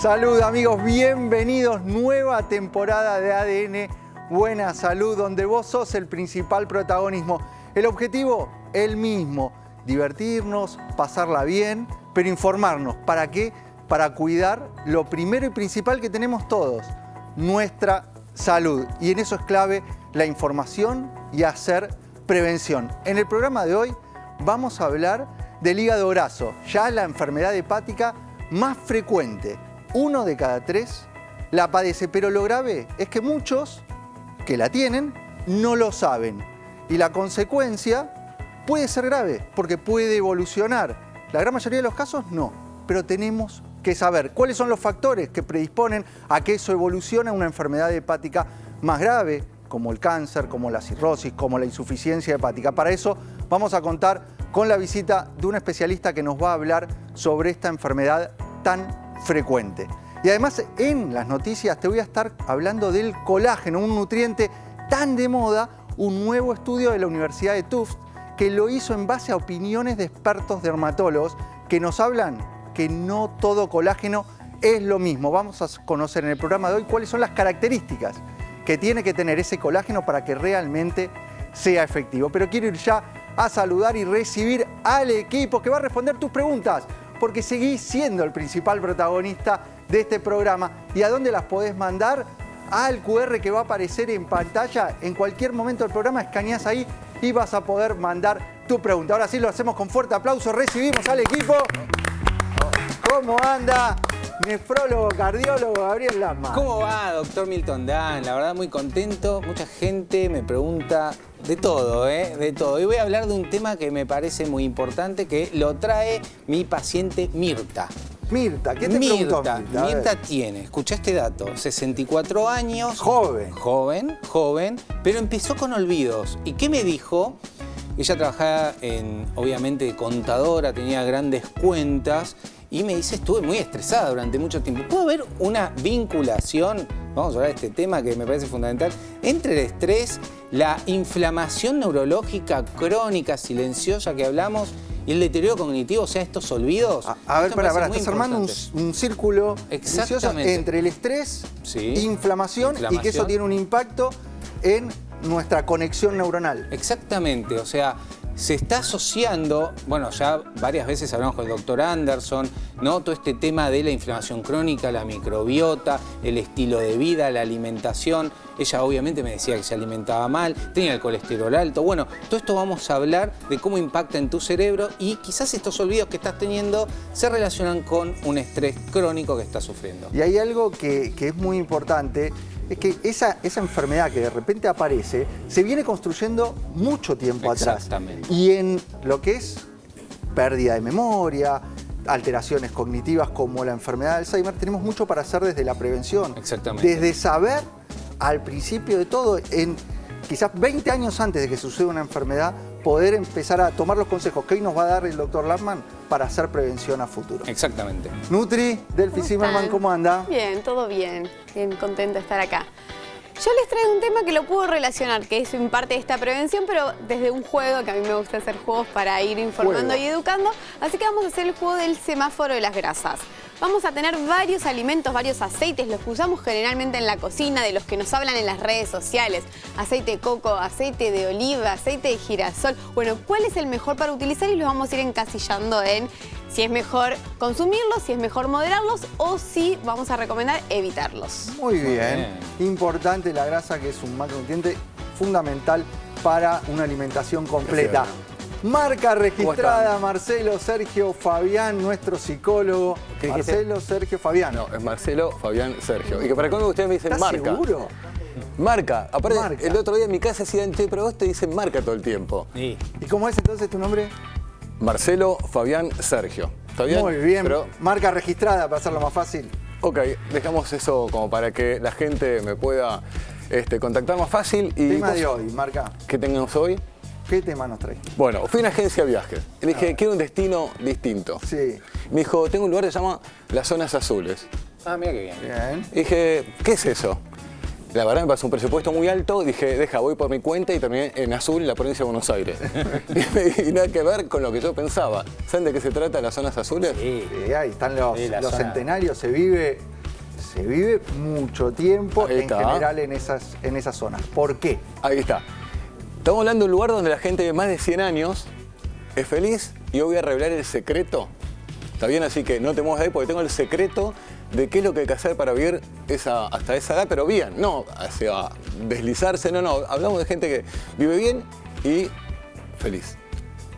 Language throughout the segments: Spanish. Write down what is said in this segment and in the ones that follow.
Salud amigos, bienvenidos, nueva temporada de ADN Buena Salud, donde vos sos el principal protagonismo. El objetivo, el mismo, divertirnos, pasarla bien, pero informarnos. ¿Para qué? Para cuidar lo primero y principal que tenemos todos, nuestra salud. Y en eso es clave la información y hacer prevención. En el programa de hoy vamos a hablar del hígado graso, ya la enfermedad hepática más frecuente. 1 de cada 3 la padece, pero lo grave es que muchos que la tienen no lo saben. Y la consecuencia puede ser grave, porque puede evolucionar. La gran mayoría de los casos no, pero tenemos que saber cuáles son los factores que predisponen a que eso evolucione a una enfermedad hepática más grave, como el cáncer, como la cirrosis, como la insuficiencia hepática. Para eso vamos a contar con la visita de un especialista que nos va a hablar sobre esta enfermedad tan frecuente. Y además en las noticias te voy a estar hablando del colágeno, un nutriente tan de moda, un nuevo estudio de la Universidad de Tufts que lo hizo en base a opiniones de expertos dermatólogos que nos hablan que no todo colágeno es lo mismo. Vamos a conocer en el programa de hoy cuáles son las características que tiene que tener ese colágeno para que realmente sea efectivo. Pero quiero ir ya a saludar y recibir al equipo que va a responder tus preguntas, porque seguís siendo el principal protagonista de este programa. ¿Y a dónde las podés mandar? Al QR que va a aparecer en pantalla. En cualquier momento del programa escaneás ahí y vas a poder mandar tu pregunta. Ahora sí lo hacemos con fuerte aplauso. Recibimos al equipo. ¿Cómo anda? Nefrólogo, cardiólogo, Gabriel Lasman. ¿Cómo va, doctor Milton Dan? La verdad, muy contento. Mucha gente me pregunta de todo, De todo. Y voy a hablar de un tema que me parece muy importante, que lo trae mi paciente Mirta. Mirta, ¿qué te preguntó Mirta? Mirta tiene, escuchá este dato, 64 años. Joven, pero empezó con olvidos. ¿Y qué me dijo? Ella trabajaba obviamente, contadora, tenía grandes cuentas. Y me dice, estuve muy estresada durante mucho tiempo. ¿Puede haber una vinculación, vamos a hablar de este tema que me parece fundamental, entre el estrés, la inflamación neurológica crónica, silenciosa que hablamos, y el deterioro cognitivo, o sea, estos olvidos? A ver, estás armando un círculo vicioso entre el estrés, inflamación, y que eso tiene un impacto en nuestra conexión neuronal. Exactamente, o sea, se está asociando, bueno, ya varias veces hablamos con el doctor Anderson, ¿no? Todo este tema de la inflamación crónica, la microbiota, el estilo de vida, la alimentación. Ella obviamente me decía que se alimentaba mal, tenía el colesterol alto. Bueno, todo esto vamos a hablar de cómo impacta en tu cerebro y quizás estos olvidos que estás teniendo se relacionan con un estrés crónico que estás sufriendo. Y hay algo que es muy importante, es que esa enfermedad que de repente aparece se viene construyendo mucho tiempo atrás. Exactamente. Y en lo que es pérdida de memoria, alteraciones cognitivas como la enfermedad de Alzheimer, tenemos mucho para hacer desde la prevención. Exactamente. Desde saber al principio de todo, quizás 20 años antes de que suceda una enfermedad, poder empezar a tomar los consejos que hoy nos va a dar el doctor Lasman para hacer prevención a futuro. Exactamente. Nutri, Delphi Zimmerman, ¿cómo anda? Bien, todo bien. Bien contenta de estar acá. Yo les traigo un tema que lo puedo relacionar, que es en parte de esta prevención, pero desde un juego, que a mí me gusta hacer juegos para ir informando y educando. Así que vamos a hacer el juego del semáforo de las grasas. Vamos a tener varios alimentos, varios aceites, los que usamos generalmente en la cocina, de los que nos hablan en las redes sociales. Aceite de coco, aceite de oliva, aceite de girasol. Bueno, ¿cuál es el mejor para utilizar? Y los vamos a ir encasillando en si es mejor consumirlos, si es mejor moderarlos o si vamos a recomendar evitarlos. Muy bien. Importante la grasa, que es un macronutriente fundamental para una alimentación completa. Marca registrada, Marcelo Sergio Fabián, nuestro psicólogo. Marcelo Sergio Fabián. No, es Marcelo Fabián Sergio. Y que para cuando ustedes me dicen ¿Estás marca. seguro? Marca. Aparte, Marca. El otro día en mi casa decían, che, pero vos te dicen marca todo el tiempo. Sí. ¿Y cómo es entonces tu nombre? Marcelo Fabián Sergio. ¿Está bien? Muy bien. Pero, Marca registrada, para hacerlo más fácil. ok, dejamos eso como para que la gente me pueda contactar más fácil. Y Tema de hoy, Marca. ¿Qué tenemos hoy? ¿Qué tema nos trae? Bueno, fui a una agencia de viajes. Le dije, quiero un destino distinto. Sí. Me dijo, tengo un lugar que se llama Las Zonas Azules. Ah, mira qué bien. Bien. Y dije, ¿qué es eso? La verdad me pasó un presupuesto muy alto, dije, voy por mi cuenta y terminé en Azul, en la provincia de Buenos Aires. Y nada que ver con lo que yo pensaba. ¿Saben de qué se trata las zonas azules? Sí. Ahí están los zona. centenarios, se vive se vive mucho tiempo Ahí en está. general en esas zonas. ¿Por qué? Ahí está. Estamos hablando de un lugar donde la gente de más de 100 años es feliz y hoy voy a revelar el secreto. ¿Está bien? Así que no te muevas de ahí porque tengo el secreto de qué es lo que hay que hacer para vivir hasta esa edad, pero bien, no hacia deslizarse, no, hablamos de gente que vive bien y feliz.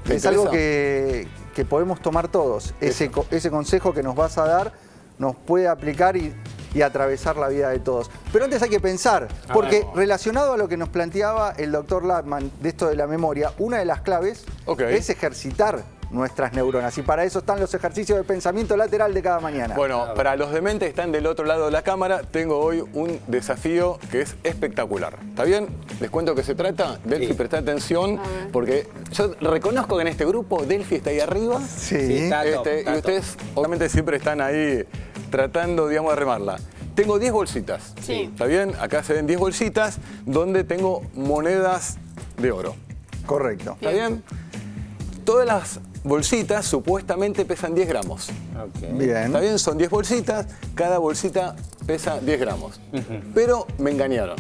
¿Te Es algo interesa? que podemos tomar todos. Ese consejo que nos vas a dar nos puede aplicar y atravesar la vida de todos. Pero antes hay que pensar, porque relacionado a lo que nos planteaba el doctor Latman de esto de la memoria, una de las claves es ejercitar nuestras neuronas. Y para eso están los ejercicios de pensamiento lateral de cada mañana. Bueno, para los dementes que están del otro lado de la cámara, tengo hoy un desafío que es espectacular. ¿Está bien? Les cuento de qué se trata. Delphi, presta atención, porque yo reconozco que en este grupo Delphi está ahí arriba. Sí. está Y top. ustedes obviamente siempre están ahí tratando, digamos, de remarla. Tengo 10 bolsitas. Sí. ¿Está bien? Acá se ven 10 bolsitas donde tengo monedas de oro. Correcto. ¿Está bien? Todas las bolsitas supuestamente pesan 10 gramos. Bien. ¿Está bien? Son 10 bolsitas, cada bolsita pesa 10 gramos. Pero me engañaron.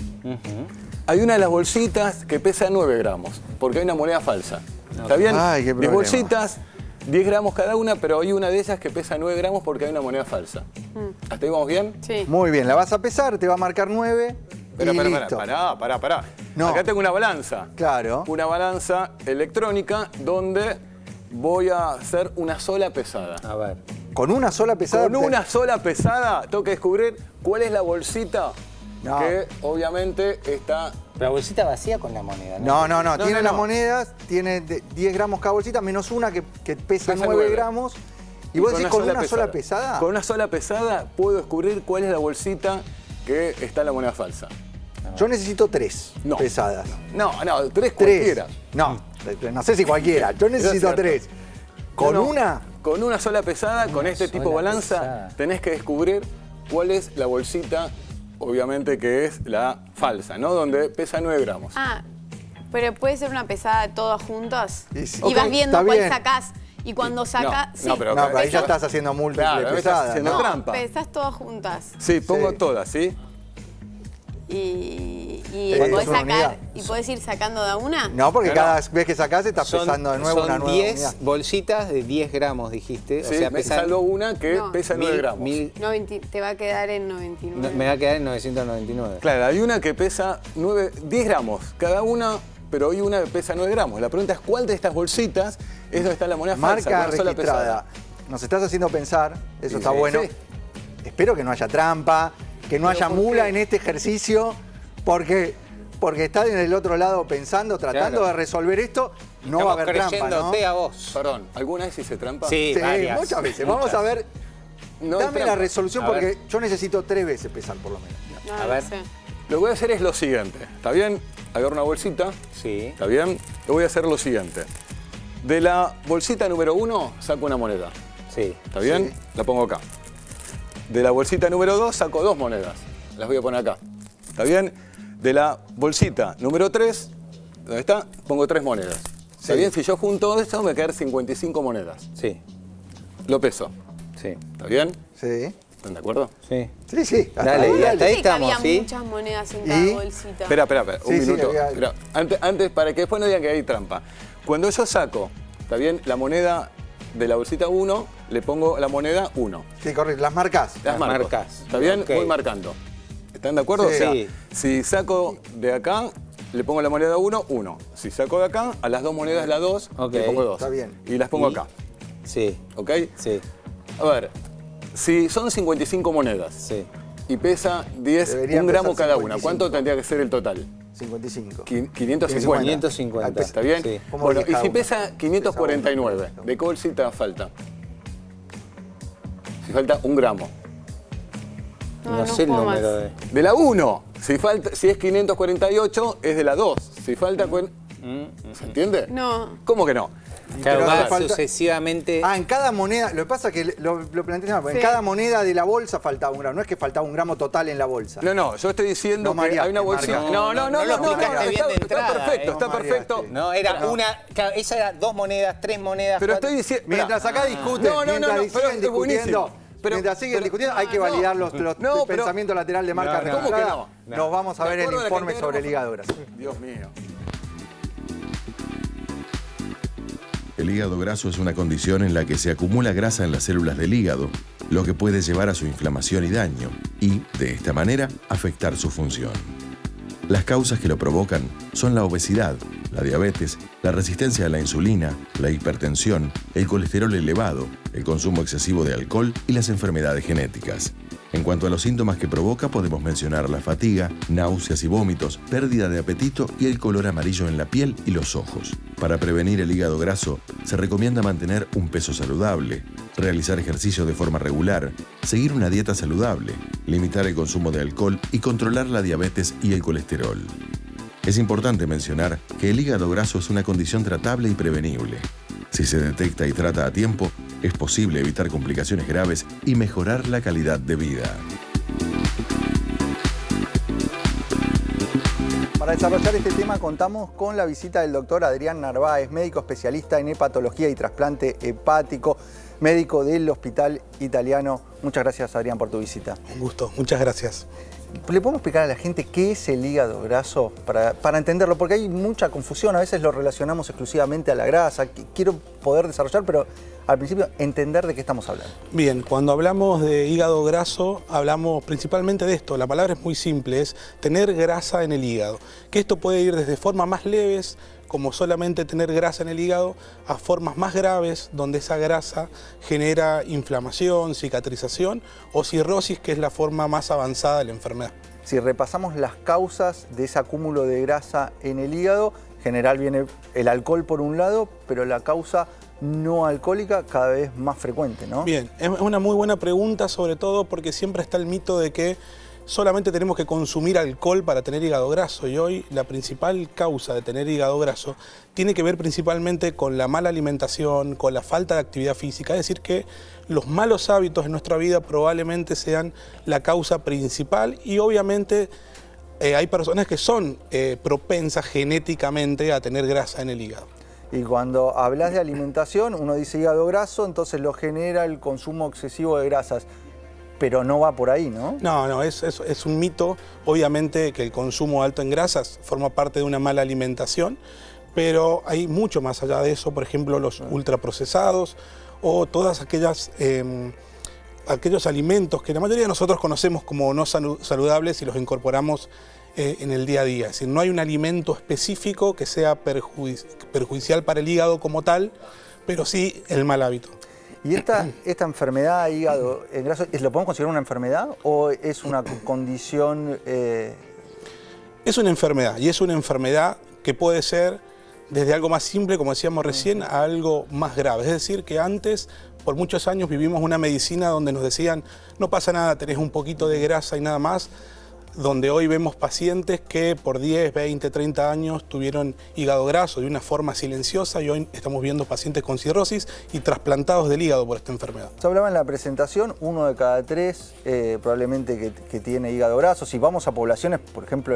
Hay una de las bolsitas que pesa 9 gramos, porque hay una moneda falsa. ¿Está bien? Ay, qué 10 problema. bolsitas, 10 gramos cada una, pero hay una de ellas que pesa 9 gramos porque hay una moneda falsa. ¿Hasta ahí vamos bien? Sí. Muy bien, la vas a pesar, te va a marcar 9 y listo. Pará. No. Acá tengo una balanza. Claro. Una balanza electrónica donde voy a hacer una sola pesada. A ver. Con una sola pesada. Con una sola pesada tengo que descubrir cuál es la bolsita No. que obviamente está... La bolsita vacía con la moneda, ¿no? No. Tiene no, las no. monedas, tiene 10 gramos cada bolsita, menos una que pesa 9 9. gramos. ¿Y vos decís con una sola pesada? Con una sola pesada puedo descubrir cuál es la bolsita que está en la moneda falsa. Yo necesito 3 No. pesadas. No, 3 3. cualquiera. No sé si cualquiera. Yo necesito cierto. 3. ¿Con No, una? Con una sola pesada, con este tipo de sola balanza, pesada. tenés que descubrir cuál es la bolsita, obviamente que es la falsa, ¿no? Donde pesa 9 gramos. Ah, pero puede ser una pesada de todas juntas. Sí, sí. Y Ok, vas viendo está cuál bien. sacás. Y cuando sacás. No, sí. pero No, pero ahí ya Pesas- estás haciendo múltiples Claro, ahí estás pesadas. haciendo ¿no? trampa. Pesás todas juntas. Sí, pongo Sí. todas, ¿sí? Y ¿Cuánto podés es una unidad? sacar. ¿Y podés ir sacando de a una? No, porque No, cada vez que sacás estás pesando de nuevo una son nueva 10 unidad. bolsitas de 10 gramos, dijiste. Sí, o sea, me pesan salvo una que No. pesa 9 gramos. Te va a quedar en 99. me va a quedar en 999. Claro, hay una que pesa 10 gramos cada una, pero hay una que pesa 9 gramos. La pregunta es cuál de estas bolsitas es donde está la moneda falsa. Marca con una sola registrada. pesada. Nos estás haciendo pensar, eso Sí, está sí, bueno. sí. Espero que no haya trampa, que no haya ¿por mula qué? en este ejercicio, porque estás en el otro lado pensando, tratando Claro. de resolver esto, no va a haber trampa, ¿no? creyéndote a vos. Perdón, ¿alguna vez hice trampa? Sí, Sí, varias. muchas veces. Muchas. Vamos a ver. No hay Dame la trampa. resolución A porque ver. yo necesito 3 veces pesar por lo menos. No, A no ver. sé. Lo que voy a hacer es lo siguiente, ¿está bien? Agarro una bolsita, Sí. ¿está bien? Lo voy a hacer lo siguiente. De la bolsita número 1 saco una moneda, Sí. ¿está bien? Sí. La pongo acá. De la bolsita número 2 saco 2 monedas, las voy a poner acá, ¿está bien? De la bolsita número 3, ¿dónde está? Pongo 3 monedas. ¿Está Sí. bien? Si yo junto esto me quedan 55 monedas. Sí. Lo peso, Sí. ¿está bien? Sí. ¿Están de acuerdo? Sí. Sí. Hasta Dale, ahí, y hasta ahí Sí, que había estamos, ¿sí? muchas monedas en ¿Y? cada bolsita. Espera, un Sí, sí, minuto. había- Espera, antes, para que después no digan que hay trampa. Cuando yo saco, ¿está bien? La moneda de la bolsita 1, le pongo la moneda 1. Sí, correcto. Las marcas. Las Las marco. marcas. ¿Está bien? Ok. Voy marcando. ¿Están de acuerdo? Sí. O sea, Sí. si saco de acá, le pongo la moneda 1, 1. Si saco de acá, a las 2 monedas la 2, Ok. le pongo 2. Está bien. Y las pongo ¿Y? acá. Sí. ¿Ok? Sí. A ver, si son 55 monedas Sí. y pesa 10, Deberían 1 gramo pesar cada una, 55. ¿cuánto tendría que ser el total? 55. 550. 550. ¿Está bien? Sí. ¿Cómo Bueno, diez y cada si uno? pesa 549, ¿de qué bolsita falta? Si falta 1 gramo. No, sé el puedo número más. de... De la 1. Si es 548, es de la 2. Si falta... ¿Se entiende? No. ¿Cómo que no? Claro, Pero va hace falta- sucesivamente... En cada moneda, lo que pasa es que lo planteé mal, porque Sí. en cada moneda de la bolsa faltaba 1 gramo, no es que faltaba 1 gramo total en la bolsa. No, yo estoy diciendo No que mareaste, hay una bolsita... Marca. No, No lo explicaste bien de está entrada, perfecto, está no perfecto. mareaste. No, era una... Claro, esa era 2 monedas, 3 monedas, Pero 4. estoy diciendo... Mientras acá discuten, No, mientras pero siguen es buenísimo. discutiendo, mientras siguen discutiendo, hay que validar los pensamientos laterales de Marca Registrada. Nos vamos a ver el informe sobre el hígado graso. Dios mío. El hígado graso es una condición en la que se acumula grasa en las células del hígado, lo que puede llevar a su inflamación y daño, y, de esta manera, afectar su función. Las causas que lo provocan son la obesidad, la diabetes, la resistencia a la insulina, la hipertensión, el colesterol elevado, el consumo excesivo de alcohol y las enfermedades genéticas. En cuanto a los síntomas que provoca, podemos mencionar la fatiga, náuseas y vómitos, pérdida de apetito y el color amarillo en la piel y los ojos. Para prevenir el hígado graso, se recomienda mantener un peso saludable, realizar ejercicio de forma regular, seguir una dieta saludable, limitar el consumo de alcohol y controlar la diabetes y el colesterol. Es importante mencionar que el hígado graso es una condición tratable y prevenible. Si se detecta y trata a tiempo, es posible evitar complicaciones graves y mejorar la calidad de vida. Para desarrollar este tema contamos con la visita del doctor Adrián Narváez, médico especialista en hepatología y trasplante hepático, médico del Hospital Italiano. Muchas gracias, Adrián, por tu visita. Un gusto, muchas gracias. ¿Le podemos explicar a la gente qué es el hígado graso para entenderlo? Porque hay mucha confusión, a veces lo relacionamos exclusivamente a la grasa. Quiero poder desarrollar, pero al principio entender de qué estamos hablando. Bien, cuando hablamos de hígado graso, hablamos principalmente de esto. La palabra es muy simple, es tener grasa en el hígado. Que esto puede ir desde formas más leves, como solamente tener grasa en el hígado, a formas más graves, donde esa grasa genera inflamación, cicatrización o cirrosis, que es la forma más avanzada de la enfermedad. Si repasamos las causas de ese acúmulo de grasa en el hígado, en general viene el alcohol por un lado, pero la causa no alcohólica cada vez más frecuente, ¿no? Bien, es una muy buena pregunta, sobre todo porque siempre está el mito de que solamente tenemos que consumir alcohol para tener hígado graso, y hoy la principal causa de tener hígado graso tiene que ver principalmente con la mala alimentación, con la falta de actividad física, es decir que los malos hábitos en nuestra vida probablemente sean la causa principal, y obviamente hay personas que son propensas genéticamente a tener grasa en el hígado. Y cuando hablas de alimentación, uno dice hígado graso, entonces lo genera el consumo excesivo de grasas. Pero no va por ahí, ¿no? No, es un mito. Obviamente que el consumo alto en grasas forma parte de una mala alimentación, pero hay mucho más allá de eso, por ejemplo, los ultraprocesados o todas aquellos alimentos que la mayoría de nosotros conocemos como no saludables y los incorporamos en el día a día. Es decir, no hay un alimento específico que sea perjudicial para el hígado como tal, pero sí el mal hábito. ¿Y esta enfermedad hígado graso, lo podemos considerar una enfermedad o es una condición? Es una enfermedad, y es una enfermedad que puede ser desde algo más simple, como decíamos recién, a algo más grave. Es decir, que antes, por muchos años, vivimos una medicina donde nos decían no pasa nada, tenés un poquito de grasa y nada más, donde hoy vemos pacientes que por 10, 20, 30 años tuvieron hígado graso de una forma silenciosa, y hoy estamos viendo pacientes con cirrosis y trasplantados del hígado por esta enfermedad. Se hablaba en la presentación, 1 de cada 3 probablemente que tiene hígado graso. Si vamos a poblaciones, por ejemplo,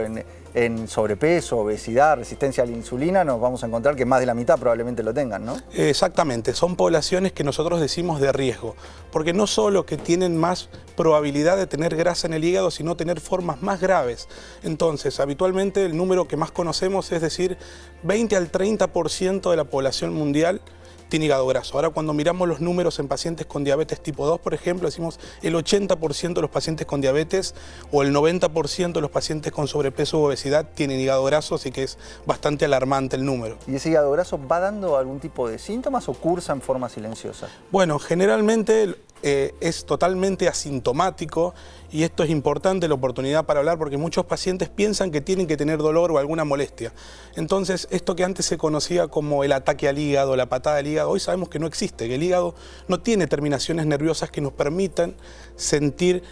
en sobrepeso, obesidad, resistencia a la insulina, nos vamos a encontrar que más de la mitad probablemente lo tengan, ¿no? Exactamente, son poblaciones que nosotros decimos de riesgo, porque no solo que tienen más probabilidad de tener grasa en el hígado, sino tener formas más graves. Entonces, habitualmente el número que más conocemos es decir, 20 al 30% de la población mundial tiene hígado graso. Ahora, cuando miramos los números en pacientes con diabetes tipo 2, por ejemplo, decimos el 80% de los pacientes con diabetes o el 90% de los pacientes con sobrepeso u obesidad tienen hígado graso, así que es bastante alarmante el número. ¿Y ese hígado graso va dando algún tipo de síntomas o cursa en forma silenciosa? Bueno, generalmente es totalmente asintomático, y esto es importante, la oportunidad para hablar, porque muchos pacientes piensan que tienen que tener dolor o alguna molestia. Entonces, esto que antes se conocía como el ataque al hígado, la patada al hígado, hoy sabemos que no existe, que el hígado no tiene terminaciones nerviosas que nos permitan sentir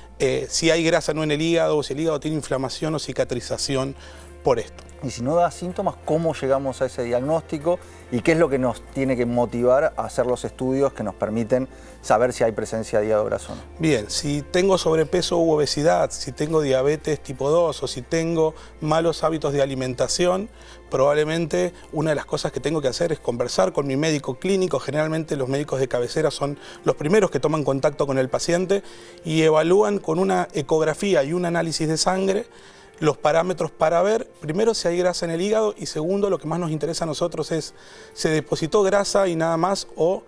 si hay grasa o no en el hígado, o si el hígado tiene inflamación o cicatrización. por esto. Y si no da síntomas, ¿cómo llegamos a ese diagnóstico? ¿Y qué es lo que nos tiene que motivar a hacer los estudios que nos permiten saber si hay presencia de hígado graso o no? Bien, si tengo sobrepeso u obesidad, si tengo diabetes tipo 2 o si tengo malos hábitos de alimentación, probablemente una de las cosas que tengo que hacer es conversar con mi médico clínico. Generalmente los médicos de cabecera son los primeros que toman contacto con el paciente y evalúan con una ecografía y un análisis de sangre los parámetros para ver, primero, si hay grasa en el hígado y segundo, lo que más nos interesa a nosotros es, ¿se depositó grasa y nada más o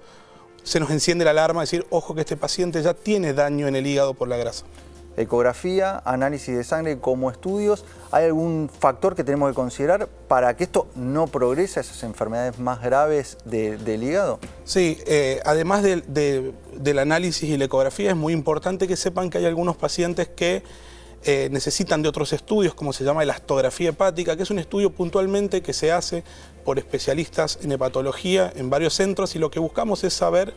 se nos enciende la alarma, decir, ojo que este paciente ya tiene daño en el hígado por la grasa? Ecografía, análisis de sangre como estudios. ¿Hay algún factor que tenemos que considerar para que esto no progrese a esas enfermedades más graves del hígado? Sí, además del análisis y la ecografía, es muy importante que sepan que hay algunos pacientes que necesitan de otros estudios, como se llama elastografía hepática, que es un estudio puntualmente que se hace por especialistas en hepatología en varios centros y lo que buscamos es saber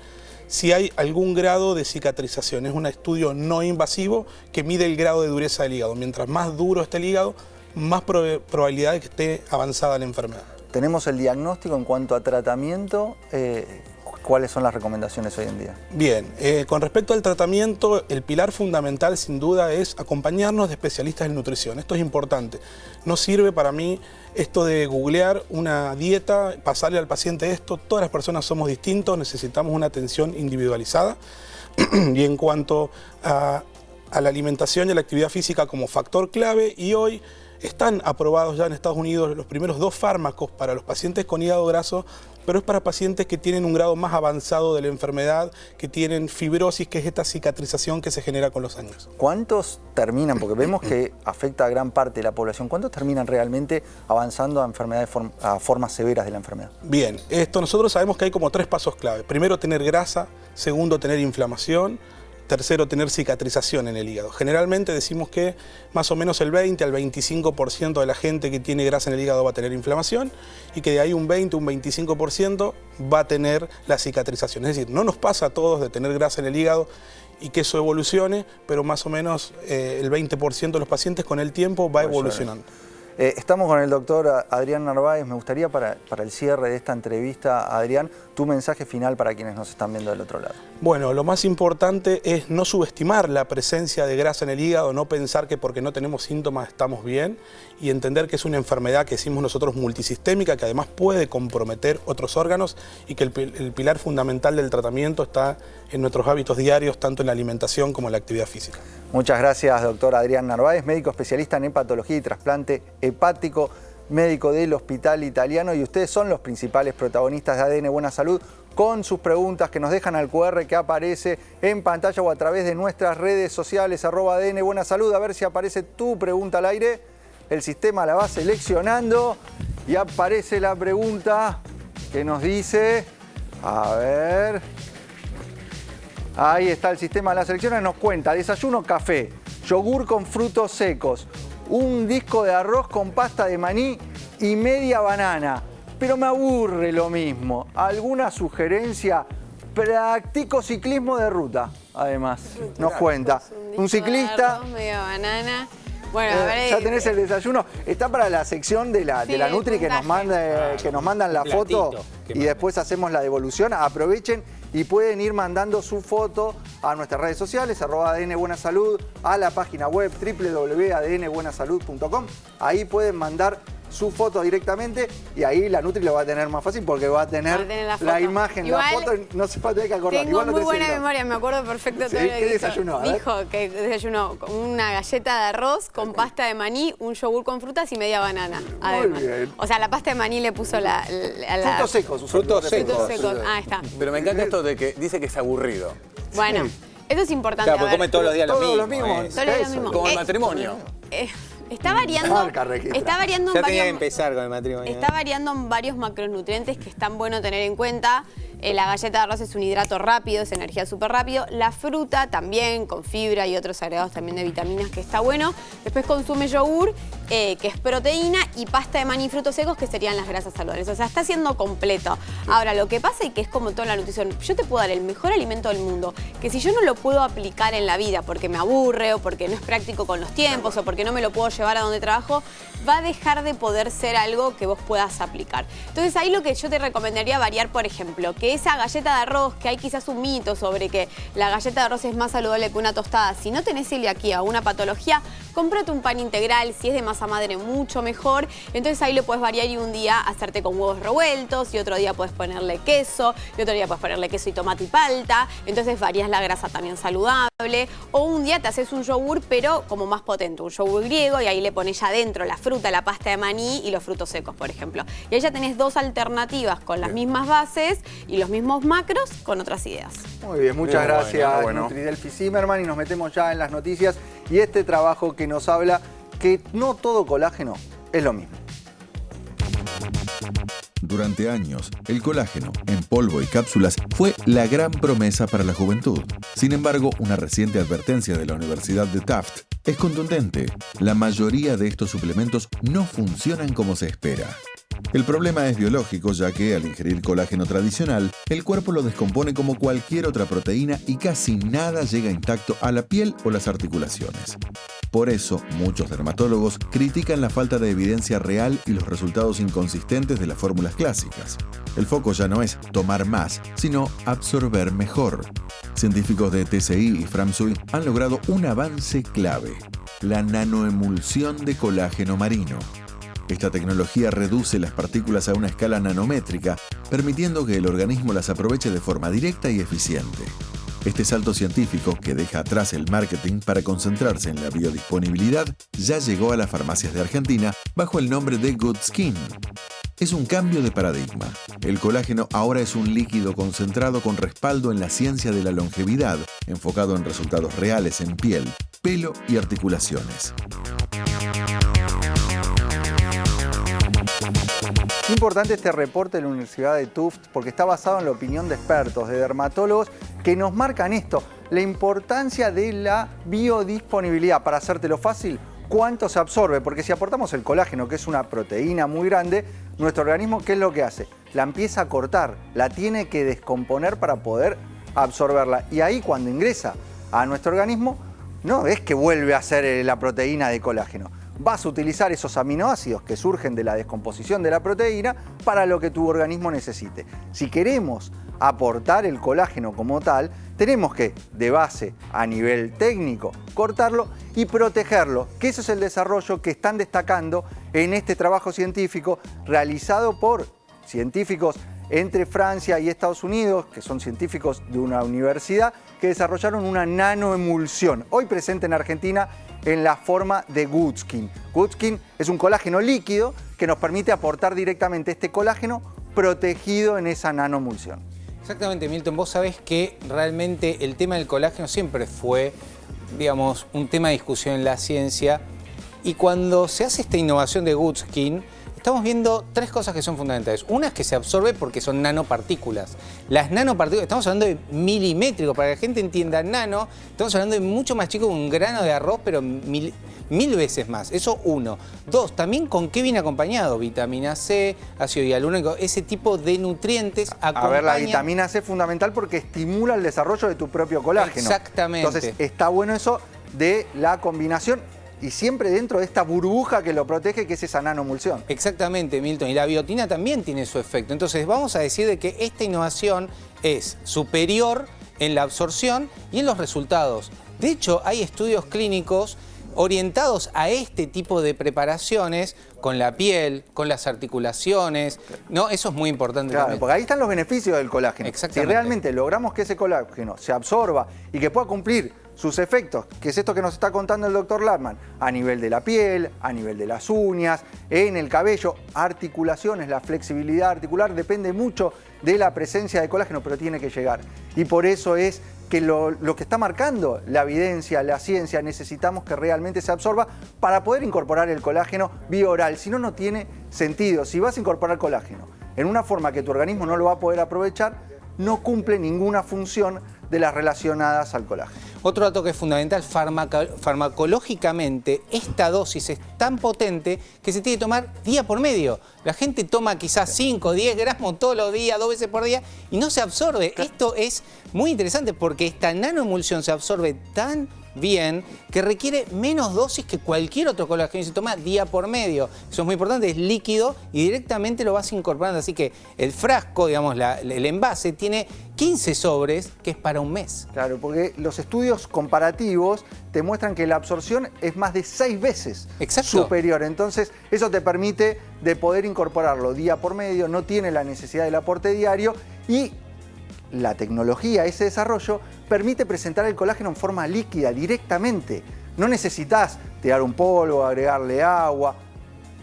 si hay algún grado de cicatrización. Es un estudio no invasivo que mide el grado de dureza del hígado. Mientras más duro esté el hígado, más probabilidad de que esté avanzada la enfermedad. Tenemos el diagnóstico en cuanto a tratamiento. ¿Cuáles son las recomendaciones hoy en día? Bien, con respecto al tratamiento, el pilar fundamental sin duda es acompañarnos de especialistas en nutrición. Esto es importante. No sirve para mí esto de googlear una dieta, pasarle al paciente esto. Todas las personas somos distintos, necesitamos una atención individualizada. Y en cuanto a la alimentación y a la actividad física como factor clave, y hoy están aprobados ya en Estados Unidos los primeros 2 fármacos para los pacientes con hígado graso, pero es para pacientes que tienen un grado más avanzado de la enfermedad, que tienen fibrosis, que es esta cicatrización que se genera con los años. ¿Cuántos terminan? Porque vemos que afecta a gran parte de la población. ¿Cuántos terminan realmente avanzando a enfermedades, a formas severas de la enfermedad? Bien, nosotros sabemos que hay como 3 pasos clave. Primero, tener grasa. Segundo, tener inflamación. Tercero, tener cicatrización en el hígado. Generalmente decimos que más o menos el 20 al 25% de la gente que tiene grasa en el hígado va a tener inflamación y que de ahí un 20, un 25% va a tener la cicatrización. Es decir, no nos pasa a todos de tener grasa en el hígado y que eso evolucione, pero más o menos el 20% de los pacientes con el tiempo va evolucionando. Estamos con el doctor Adrián Narváez. Me gustaría para el cierre de esta entrevista, Adrián, tu mensaje final para quienes nos están viendo del otro lado. Bueno, lo más importante es no subestimar la presencia de grasa en el hígado, no pensar que porque no tenemos síntomas estamos bien y entender que es una enfermedad que decimos nosotros multisistémica, que además puede comprometer otros órganos y que el pilar fundamental del tratamiento está en nuestros hábitos diarios, tanto en la alimentación como en la actividad física. Muchas gracias, doctor Adrián Narváez, médico especialista en hepatología y trasplante hepático, médico del Hospital Italiano, y ustedes son los principales protagonistas de ADN Buena Salud con sus preguntas que nos dejan al QR que aparece en pantalla o a través de nuestras redes sociales, @ADN Buena Salud. A ver si aparece tu pregunta al aire. El sistema la va seleccionando y aparece la pregunta que nos dice, a ver, ahí está el sistema, la selecciona y nos cuenta: desayuno café, yogur con frutos secos, un disco de arroz con pasta de maní y media banana. Pero me aburre lo mismo. ¿Alguna sugerencia? Practico ciclismo de ruta, además, nos cuenta. Un ciclista. Arroz, media banana. Bueno, a ver, ya tenés el desayuno. Está para la sección de la Nutri que nos mandan la foto y después hacemos la devolución. Aprovechen y pueden ir mandando su foto a nuestras redes sociales, @ADN Buena Salud, a la página web www.adnbuenasalud.com. Ahí pueden mandar su foto directamente y ahí la Nutri lo va a tener más fácil porque va a tener la imagen, igual, la foto, no se va a tener que acordar. Tengo muy buena memoria, me acuerdo perfecto todo lo que ¿Qué desayunó? Dijo que desayunó una galleta de arroz con pasta de maní, un yogur con frutas y media banana, además. Muy bien. O sea, la pasta de maní le puso la frutos secos. Frutos secos. Frutos secos, está. Pero me encanta esto de que dice que es aburrido. Bueno, eso es importante. Claro, porque come todos los días lo mismo. Todos los días lo mismo. Como el matrimonio. Está variando, Ya tenía que empezar con el matrimonio. Está variando en varios macronutrientes que están bueno tener en cuenta. La galleta de arroz es un hidrato rápido, es energía súper rápido. La fruta también, con fibra y otros agregados también de vitaminas, que está bueno. Después consume yogur, que es proteína, y pasta de maní y frutos secos, que serían las grasas saludables. O sea, está siendo completo. Ahora, lo que pasa, y que es como toda la nutrición, yo te puedo dar el mejor alimento del mundo, que si yo no lo puedo aplicar en la vida porque me aburre o porque no es práctico con los tiempos o porque no me lo puedo llevar a donde trabajo, va a dejar de poder ser algo que vos puedas aplicar. Entonces ahí lo que yo te recomendaría variar, por ejemplo, que esa galleta de arroz, que hay quizás un mito sobre que la galleta de arroz es más saludable que una tostada, si no tenés celiaquía o una patología, cómprate un pan integral, si es de masa madre mucho mejor. Entonces ahí lo puedes variar y un día hacerte con huevos revueltos y otro día puedes ponerle queso y otro día puedes ponerle queso y tomate y palta. Entonces varías la grasa también saludable. O un día te haces un yogur pero como más potente, un yogur griego, y ahí le pones ya adentro la fruta, la pasta de maní y los frutos secos, por ejemplo. Y ahí ya tenés dos alternativas con las mismas bases y los mismos macros con otras ideas. Muy bien, muchas gracias, Nutridelphi Zimmerman, y nos metemos ya en las noticias y este trabajo que nos habla que no todo colágeno es lo mismo. Durante años, el colágeno en polvo y cápsulas fue la gran promesa para la juventud. Sin embargo, una reciente advertencia de la Universidad de Tufts es contundente. La mayoría de estos suplementos no funcionan como se espera. El problema es biológico, ya que al ingerir colágeno tradicional, el cuerpo lo descompone como cualquier otra proteína y casi nada llega intacto a la piel o las articulaciones. Por eso, muchos dermatólogos critican la falta de evidencia real y los resultados inconsistentes de las fórmulas clásicas. El foco ya no es tomar más, sino absorber mejor. Científicos de TCI y Framsui han logrado un avance clave: la nanoemulsión de colágeno marino. Esta tecnología reduce las partículas a una escala nanométrica, permitiendo que el organismo las aproveche de forma directa y eficiente. Este salto científico, que deja atrás el marketing para concentrarse en la biodisponibilidad, ya llegó a las farmacias de Argentina bajo el nombre de Good Skin. Es un cambio de paradigma. El colágeno ahora es un líquido concentrado con respaldo en la ciencia de la longevidad, enfocado en resultados reales en piel, pelo y articulaciones. Importante este reporte de la Universidad de Tufts porque está basado en la opinión de expertos, de dermatólogos, que nos marcan esto, la importancia de la biodisponibilidad. Para hacértelo fácil, ¿cuánto se absorbe? Porque si aportamos el colágeno, que es una proteína muy grande, nuestro organismo, ¿qué es lo que hace? La empieza a cortar, la tiene que descomponer para poder absorberla. Y ahí cuando ingresa a nuestro organismo, no es que vuelve a ser la proteína de colágeno. Vas a utilizar esos aminoácidos que surgen de la descomposición de la proteína para lo que tu organismo necesite. Si queremos aportar el colágeno como tal, tenemos que, de base, a nivel técnico, cortarlo y protegerlo, que eso es el desarrollo que están destacando en este trabajo científico realizado por científicos entre Francia y Estados Unidos, que son científicos de una universidad, que desarrollaron una nanoemulsión, hoy presente en Argentina en la forma de Good Skin. Good Skin es un colágeno líquido que nos permite aportar directamente este colágeno protegido en esa nanoemulsión. Exactamente, Milton. Vos sabés que realmente el tema del colágeno siempre fue, digamos, un tema de discusión en la ciencia. Y cuando se hace esta innovación de Good Skin, estamos viendo tres cosas que son fundamentales. Una es que se absorbe porque son nanopartículas. Las nanopartículas, estamos hablando de milimétricos, para que la gente entienda nano, estamos hablando de mucho más chico que un grano de arroz, pero mil veces más. Eso uno. Dos, también con qué viene acompañado. Vitamina C, ácido hialurónico, ese tipo de nutrientes acompañan. A ver, la vitamina C es fundamental porque estimula el desarrollo de tu propio colágeno. Exactamente. Entonces, está bueno eso de la combinación. Y siempre dentro de esta burbuja que lo protege, que es esa nanoemulsión. Exactamente, Milton. Y la biotina también tiene su efecto. Entonces vamos a decir de que esta innovación es superior en la absorción y en los resultados. De hecho, hay estudios clínicos orientados a este tipo de preparaciones con la piel, con las articulaciones, ¿no? Eso es muy importante. Claro, también. porque ahí están los beneficios del colágeno. Exactamente. Si realmente logramos que ese colágeno se absorba y que pueda cumplir sus efectos, que es esto que nos está contando el doctor Lattman, a nivel de la piel, a nivel de las uñas, en el cabello, articulaciones, la flexibilidad articular, depende mucho de la presencia de colágeno, pero tiene que llegar. Y por eso es que lo que está marcando la evidencia, la ciencia, necesitamos que realmente se absorba para poder incorporar el colágeno bioral. Si no, no tiene sentido. Si vas a incorporar colágeno en una forma que tu organismo no lo va a poder aprovechar, no cumple ninguna función de las relacionadas al colágeno. Otro dato que es fundamental, farmacológicamente, esta dosis es tan potente que se tiene que tomar día por medio. La gente toma quizás 5 o 10 gramos todos los días, 2 veces por día, y no se absorbe. Esto es muy interesante porque esta nanoemulsión se absorbe tan bien que requiere menos dosis que cualquier otro colágeno y se toma día por medio. Eso es muy importante, es líquido y directamente lo vas incorporando. Así que el frasco, digamos, el envase tiene 15 sobres, que es para un mes. Claro, porque los estudios comparativos te muestran que la absorción es más de 6 veces superior. Entonces, eso te permite de poder incorporarlo día por medio, no tiene la necesidad del aporte diario y la tecnología, ese desarrollo, permite presentar el colágeno en forma líquida directamente. No necesitas tirar un polvo, agregarle agua,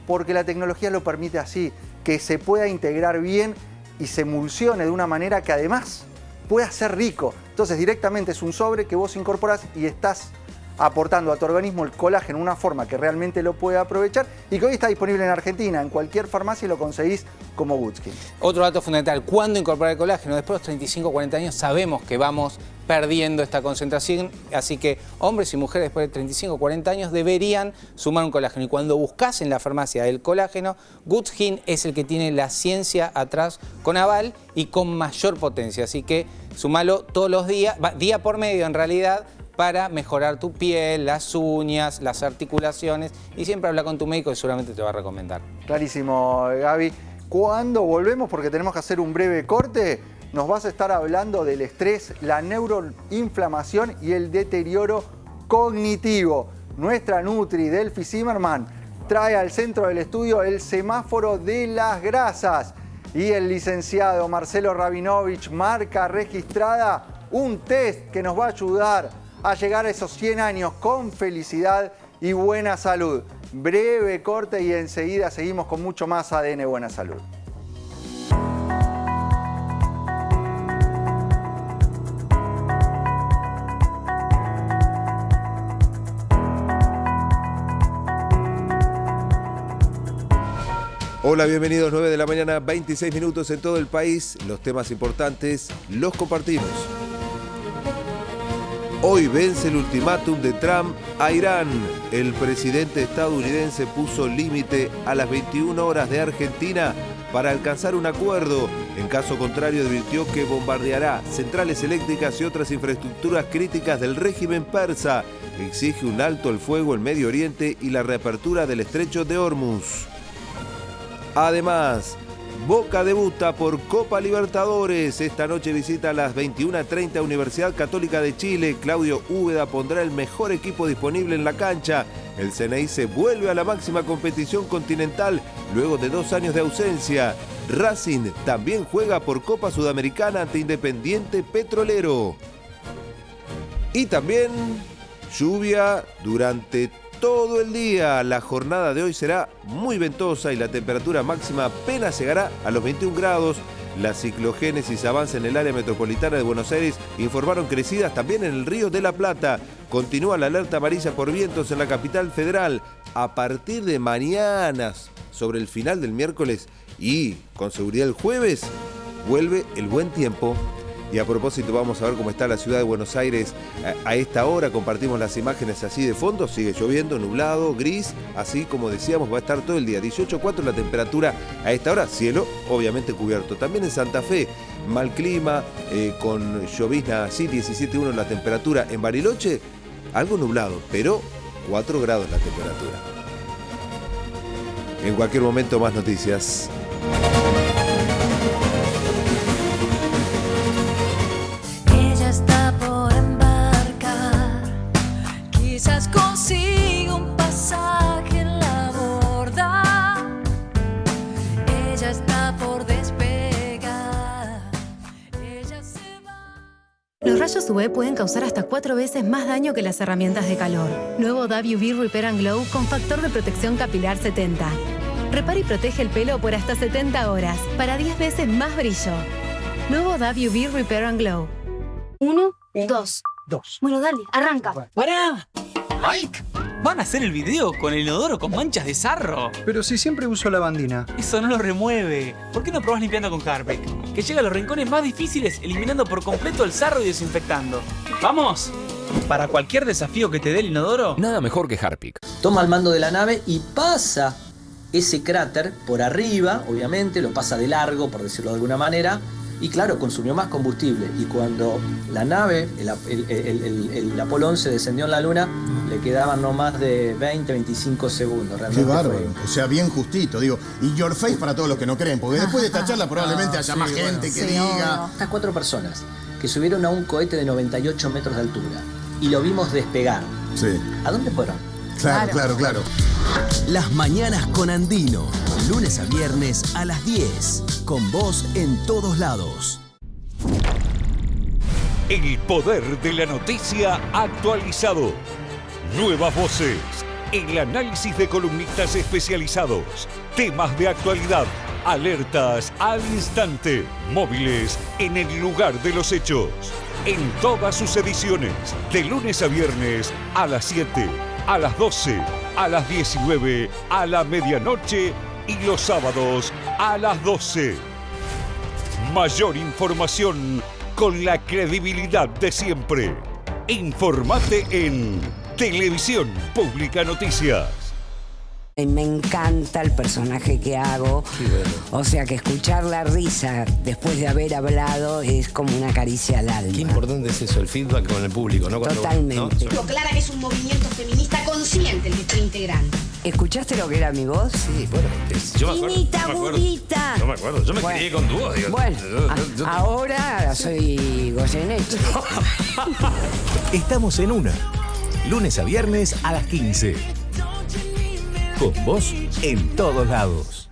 porque la tecnología lo permite así, que se pueda integrar bien y se emulsione de una manera que además pueda ser rico. Entonces directamente es un sobre que vos incorporás y estás aportando a tu organismo el colágeno de una forma que realmente lo puede aprovechar y que hoy está disponible en Argentina. En cualquier farmacia lo conseguís como GoodSkin. Otro dato fundamental, ¿cuándo incorporar el colágeno? Después de los 35 o 40 años sabemos que vamos perdiendo esta concentración, así que hombres y mujeres después de 35 o 40 años deberían sumar un colágeno. Y cuando buscas en la farmacia el colágeno, GoodSkin es el que tiene la ciencia atrás con aval y con mayor potencia. Así que sumalo todos los días, día por medio en realidad, para mejorar tu piel, las uñas, las articulaciones y siempre habla con tu médico que seguramente te va a recomendar. Clarísimo, Gaby. Cuando volvemos, porque tenemos que hacer un breve corte, nos vas a estar hablando del estrés, la neuroinflamación y el deterioro cognitivo. Nuestra Nutri, Delphi Zimmerman, trae al centro del estudio el semáforo de las grasas. Y el licenciado Marcelo Rabinovich, marca registrada, un test que nos va a ayudar a llegar a esos 100 años con felicidad y buena salud. Breve corte y enseguida seguimos con mucho más ADN Buena Salud. Hola, bienvenidos, 9 de la mañana, 26 minutos en todo el país. Los temas importantes los compartimos. Hoy vence el ultimátum de Trump a Irán. El presidente estadounidense puso límite a las 21 horas de Argentina para alcanzar un acuerdo. En caso contrario, advirtió que bombardeará centrales eléctricas y otras infraestructuras críticas del régimen persa. Exige un alto al fuego en Medio Oriente y la reapertura del estrecho de Hormuz. Además, Boca debuta por Copa Libertadores. Esta noche visita a las 21:30 Universidad Católica de Chile. Claudio Úbeda pondrá el mejor equipo disponible en la cancha. El Ceneice vuelve a la máxima competición continental luego de 2 años de ausencia. Racing también juega por Copa Sudamericana ante Independiente Petrolero. Y también lluvia durante todo el día. La jornada de hoy será muy ventosa y la temperatura máxima apenas llegará a los 21 grados. La ciclogénesis avanza en el área metropolitana de Buenos Aires. Informaron crecidas también en el Río de la Plata. Continúa la alerta amarilla por vientos en la capital federal. A partir de mañana, sobre el final del miércoles y con seguridad el jueves, vuelve el buen tiempo. Y a propósito, vamos a ver cómo está la ciudad de Buenos Aires a esta hora. Compartimos las imágenes así de fondo. Sigue lloviendo, nublado, gris. Así como decíamos, va a estar todo el día. 18,4 la temperatura a esta hora. Cielo obviamente cubierto. También en Santa Fe, mal clima, con llovizna así, 17,1 la temperatura. En Bariloche, algo nublado, pero 4 grados la temperatura. En cualquier momento, más noticias. Consigo un pasaje en la borda. Ella está por despegar. Ella se va. Los rayos UV pueden causar hasta 4 veces más daño que las herramientas de calor. Nuevo WV Repair and Glow con factor de protección capilar 70. Repara y protege el pelo por hasta 70 horas para 10 veces más brillo. Nuevo WV Repair and Glow. 1, 2. Bueno, dale, arranca. ¡Pará! Mike, ¿Van a hacer el video con el inodoro con manchas de sarro? Pero si siempre uso lavandina. Eso no lo remueve. ¿Por qué no probás limpiando con Harpic? Que llega a los rincones más difíciles eliminando por completo el sarro y desinfectando. ¡Vamos! Para cualquier desafío que te dé el inodoro, nada mejor que Harpic. Toma el mando de la nave y pasa ese cráter por arriba, obviamente, lo pasa de largo, por decirlo de alguna manera, y claro, consumió más combustible. Y cuando la nave, el Apolo 11 descendió en la Luna, le quedaban no más de 20, 25 segundos. Realmente qué bárbaro, o sea, bien justito, digo. Y your face para todos los que no creen, porque después de esta charla probablemente haya más gente que diga... Estas 4 personas que subieron a un cohete de 98 metros de altura y lo vimos despegar. Sí. ¿A dónde fueron? Claro. Las mañanas con Andino, lunes a viernes a las 10, con vos en todos lados. El poder de la noticia actualizado. Nuevas voces, el análisis de columnistas especializados, temas de actualidad, alertas al instante, móviles en el lugar de los hechos. En todas sus ediciones, de lunes a viernes a las 7, a las 12, a las 19, a la medianoche y los sábados a las 12. Mayor información con la credibilidad de siempre. Informate en Televisión Pública Noticias. Me encanta el personaje que hago. Sí, bueno. O sea que escuchar la risa después de haber hablado es como una caricia al alma. Qué importante es eso, el feedback con el público, ¿no? Totalmente. Lo clara que es un movimiento feminista consciente el que estoy integrando. ¿Escuchaste lo que era mi voz? Sí, bueno, yo me acuerdo. Finita, burrita. Yo me acuerdo, yo me crié con tu voz. Digo, bueno, ahora soy Goyeneche. Estamos en Una, lunes a viernes a las 15. Con vos en todos lados.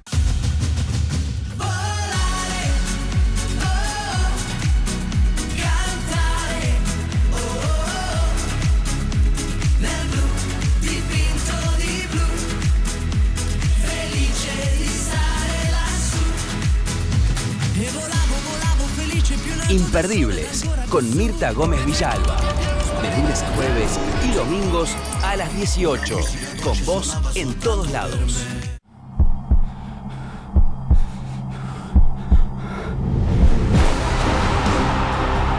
Imperdibles, con Mirta Gómez Villalba. De lunes a jueves y domingos a las 18. Con vos en todos lados.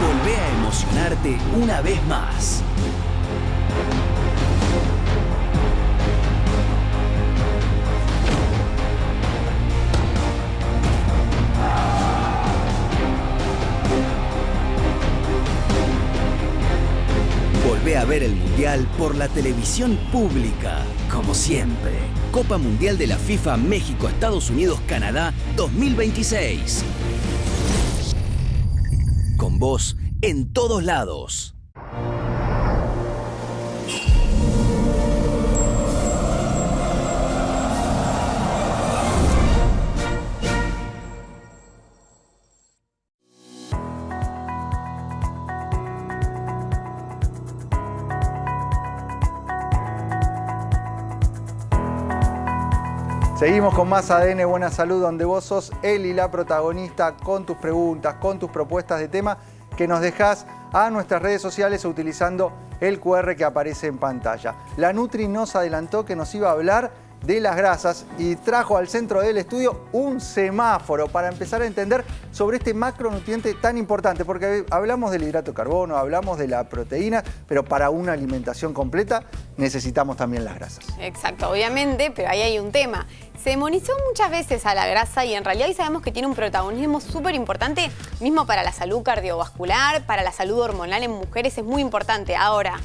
Volvé a emocionarte una vez más. Volvé a ver el Mundial por la televisión pública, como siempre. Copa Mundial de la FIFA México, Estados Unidos, Canadá 2026. Con vos en todos lados. Seguimos con más ADN Buena Salud, donde vos sos él y la protagonista con tus preguntas, con tus propuestas de tema que nos dejás a nuestras redes sociales utilizando el QR que aparece en pantalla. La Nutri nos adelantó que nos iba a hablar de las grasas y trajo al centro del estudio un semáforo para empezar a entender sobre este macronutriente tan importante, porque hablamos del hidrato de carbono, hablamos de la proteína, pero para una alimentación completa necesitamos también las grasas. Exacto, obviamente, pero ahí hay un tema. Se demonizó muchas veces a la grasa y en realidad hoy sabemos que tiene un protagonismo súper importante, mismo para la salud cardiovascular, para la salud hormonal en mujeres, es muy importante. Ahora,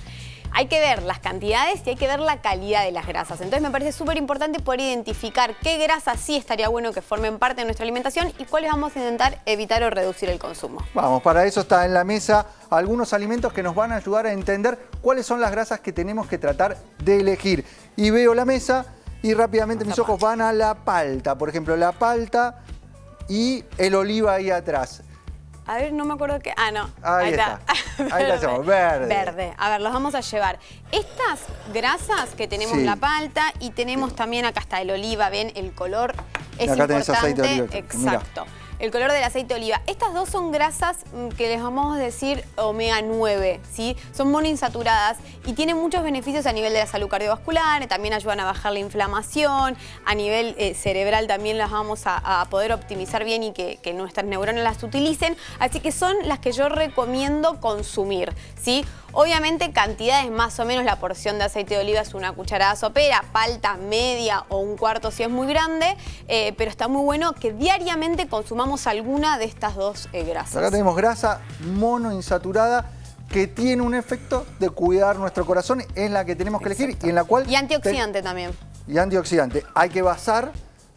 hay que ver las cantidades y hay que ver la calidad de las grasas. Entonces me parece súper importante poder identificar qué grasas sí estaría bueno que formen parte de nuestra alimentación y cuáles vamos a intentar evitar o reducir el consumo. Vamos, para eso está en la mesa algunos alimentos que nos van a ayudar a entender cuáles son las grasas que tenemos que tratar de elegir. Y veo la mesa y rápidamente mis ojos van a la palta. Por ejemplo, la palta y el oliva ahí atrás. A ver, no me acuerdo qué... Ah, no. Ahí está. Ahí la hacemos, verde. Verde. A ver, los vamos a llevar. Estas grasas que tenemos la palta y tenemos también, acá está el oliva, ven, el color es acá importante. tenés aceite de oliva. Exacto. el color del aceite de oliva. Estas dos son grasas que les vamos a decir omega 9, ¿sí? Son monoinsaturadas y tienen muchos beneficios a nivel de la salud cardiovascular, también ayudan a bajar la inflamación, a nivel cerebral también las vamos a poder optimizar bien y que nuestras neuronas las utilicen, así que son las que yo recomiendo consumir, ¿sí? Obviamente cantidades más o menos, la porción de aceite de oliva es una cucharada sopera, palta media o un cuarto si es muy grande, pero está muy bueno que diariamente consumamos alguna de estas dos grasas. Acá tenemos grasa monoinsaturada que tiene un efecto de cuidar nuestro corazón, es la que tenemos que elegir y en la cual... Y antioxidante también. Y antioxidante. Hay que basar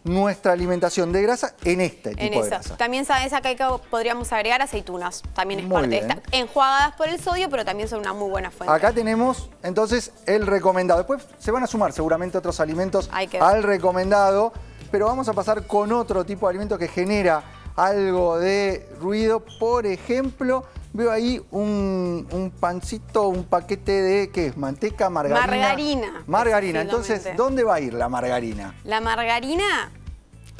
nuestra alimentación de grasa en este tipo de grasa. También sabes acá que podríamos agregar aceitunas, también es Muy parte de bien. esta. Enjuagadas por el sodio, pero también son una muy buena fuente. Acá tenemos entonces el recomendado. Después se van a sumar seguramente otros alimentos al recomendado, pero vamos a pasar con otro tipo de alimento que genera algo de ruido. Por ejemplo, veo ahí un pancito, un paquete de, ¿qué es? Manteca, margarina. Margarina. Margarina. Entonces, ¿dónde va a ir la margarina? La margarina,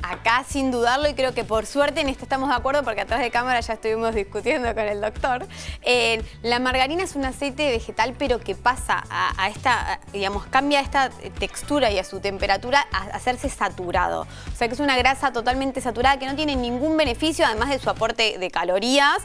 acá sin dudarlo, y creo que por suerte en esto estamos de acuerdo porque atrás de cámara ya estuvimos discutiendo con el doctor. La margarina es un aceite vegetal, pero que pasa a esta, digamos, cambia esta textura y a su temperatura a hacerse saturado. O sea que es una grasa totalmente saturada que no tiene ningún beneficio, además de su aporte de calorías,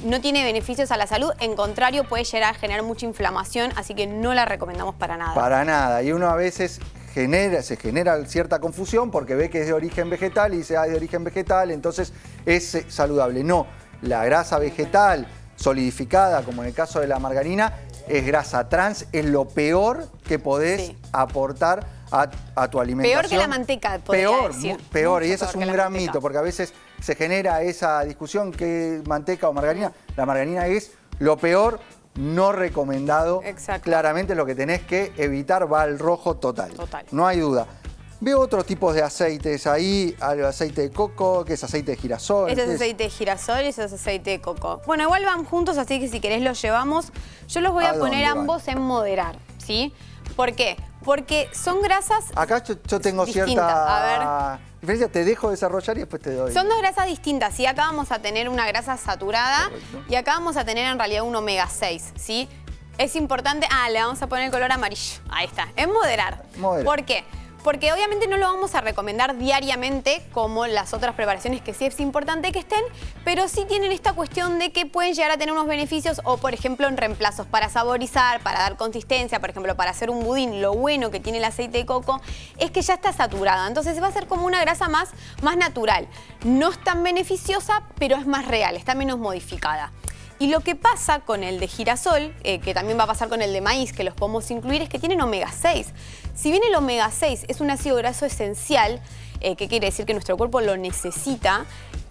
no tiene beneficios a la salud, en contrario puede llegar a generar mucha inflamación, así que no la recomendamos para nada. Para nada. Y uno a veces se genera cierta confusión porque ve que es de origen vegetal y dice, es de origen vegetal, entonces es saludable. No, la grasa vegetal solidificada, como en el caso de la margarina, es grasa trans, es lo peor que podés aportar a tu alimentación. Peor que la manteca, podría decir. Peor, y eso es un gran mito, porque a veces se genera esa discusión que manteca o margarina. La margarina es lo peor, no recomendado. Exacto. Claramente lo que tenés que evitar va al rojo total. No hay duda. Veo otros tipos de aceites ahí, aceite de coco, que es aceite de girasol. Este es aceite de girasol y este es aceite de coco. Bueno, igual van juntos, así que si querés los llevamos. Yo los voy a poner ambos en moderar, ¿sí? ¿Por qué? Porque son grasas acá yo tengo distintas. cierta diferencia, te dejo desarrollar y después te doy. Son dos grasas distintas, ¿sí? Acá vamos a tener una grasa saturada y acá vamos a tener en realidad un omega 6, ¿sí? Es importante, le vamos a poner el color amarillo, ahí está, es moderar. ¿Por qué? Porque obviamente no lo vamos a recomendar diariamente como las otras preparaciones que sí es importante que estén, pero sí tienen esta cuestión de que pueden llegar a tener unos beneficios o, por ejemplo, en reemplazos para saborizar, para dar consistencia, por ejemplo, para hacer un budín. Lo bueno que tiene el aceite de coco es que ya está saturada, entonces va a ser como una grasa más natural. No es tan beneficiosa, pero es más real, está menos modificada. Y lo que pasa con el de girasol, que también va a pasar con el de maíz, que los podemos incluir, es que tienen omega 6. Si bien el omega 6 es un ácido graso esencial, que quiere decir que nuestro cuerpo lo necesita,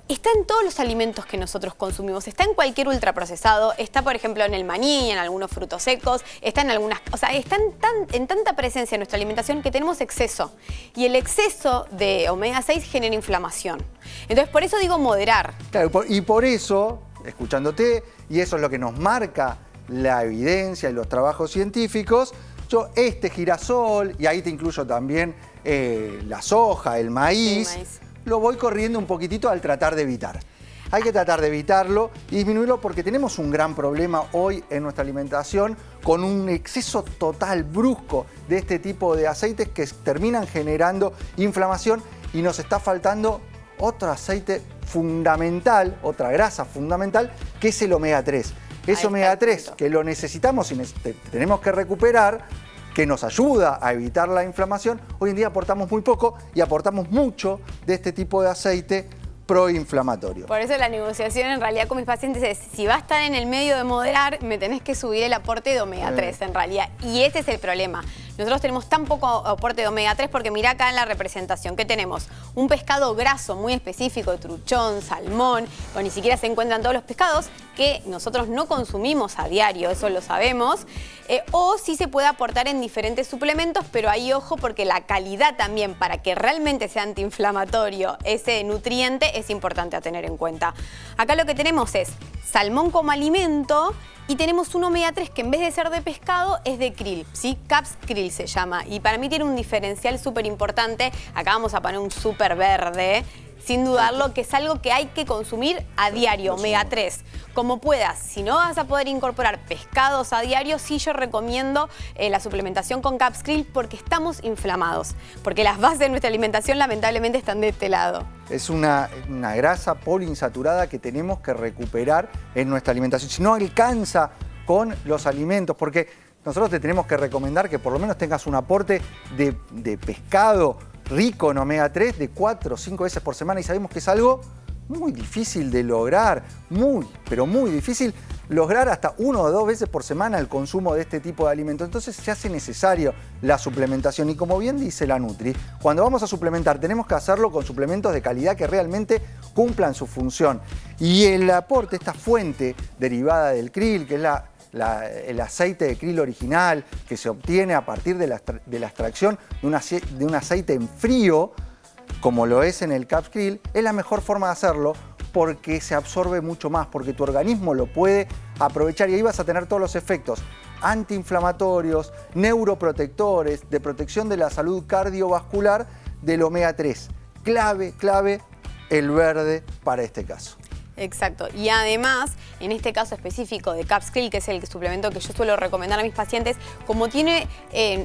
está en todos los alimentos que nosotros consumimos. Está en cualquier ultraprocesado, está por ejemplo en el maní, en algunos frutos secos, está en algunas... O sea, está en tanta presencia en nuestra alimentación que tenemos exceso. Y el exceso de omega 6 genera inflamación. Entonces por eso digo moderar. Claro, y por eso, escuchándote, y eso es lo que nos marca la evidencia y los trabajos científicos, yo este girasol, y ahí te incluyo también la soja, el maíz, lo voy corriendo un poquitito al tratar de evitar. Hay que tratar de evitarlo y disminuirlo porque tenemos un gran problema hoy en nuestra alimentación con un exceso total, brusco, de este tipo de aceites que terminan generando inflamación y nos está faltando otro aceite fundamental, otra grasa fundamental, que es el omega 3. Ese omega 3 que lo necesitamos y tenemos que recuperar, que nos ayuda a evitar la inflamación, hoy en día aportamos muy poco y aportamos mucho de este tipo de aceite proinflamatorio. Por eso la negociación en realidad con mis pacientes es, si va a estar en el medio de moderar, me tenés que subir el aporte de omega 3 en realidad. Y ese es el problema. Nosotros tenemos tan poco aporte de omega 3 porque mirá acá en la representación que tenemos un pescado graso muy específico, truchón, salmón, o ni siquiera se encuentran todos los pescados que nosotros no consumimos a diario, eso lo sabemos, o sí se puede aportar en diferentes suplementos, pero ahí ojo porque la calidad también para que realmente sea antiinflamatorio ese nutriente es importante a tener en cuenta. Acá lo que tenemos es salmón como alimento y tenemos un omega 3 que en vez de ser de pescado es de krill, ¿sí? Caps krill se llama y para mí tiene un diferencial súper importante. Acá vamos a poner un súper verde. sin dudarlo, que es algo que hay que consumir a diario, omega 3. Como puedas, si no vas a poder incorporar pescados a diario, sí yo recomiendo la suplementación con Capscril porque estamos inflamados, porque las bases de nuestra alimentación lamentablemente están de este lado. Es una grasa poliinsaturada que tenemos que recuperar en nuestra alimentación. Si no alcanza con los alimentos, porque nosotros te tenemos que recomendar que por lo menos tengas un aporte de pescado rico en omega 3 de 4 o 5 veces por semana y sabemos que es algo muy difícil de lograr, pero muy difícil lograr hasta 1 o 2 veces por semana el consumo de este tipo de alimentos. Entonces se hace necesario la suplementación y como bien dice la Nutri, cuando vamos a suplementar tenemos que hacerlo con suplementos de calidad que realmente cumplan su función. Y el aporte, esta fuente derivada del krill, que es el aceite de krill original que se obtiene a partir de la extracción de un aceite en frío, como lo es en el Capscril, es la mejor forma de hacerlo porque se absorbe mucho más, porque tu organismo lo puede aprovechar y ahí vas a tener todos los efectos antiinflamatorios, neuroprotectores, de protección de la salud cardiovascular del omega 3. Clave el verde para este caso. Exacto. Y además, en este caso específico de Capscril, que es el suplemento que yo suelo recomendar a mis pacientes, como tiene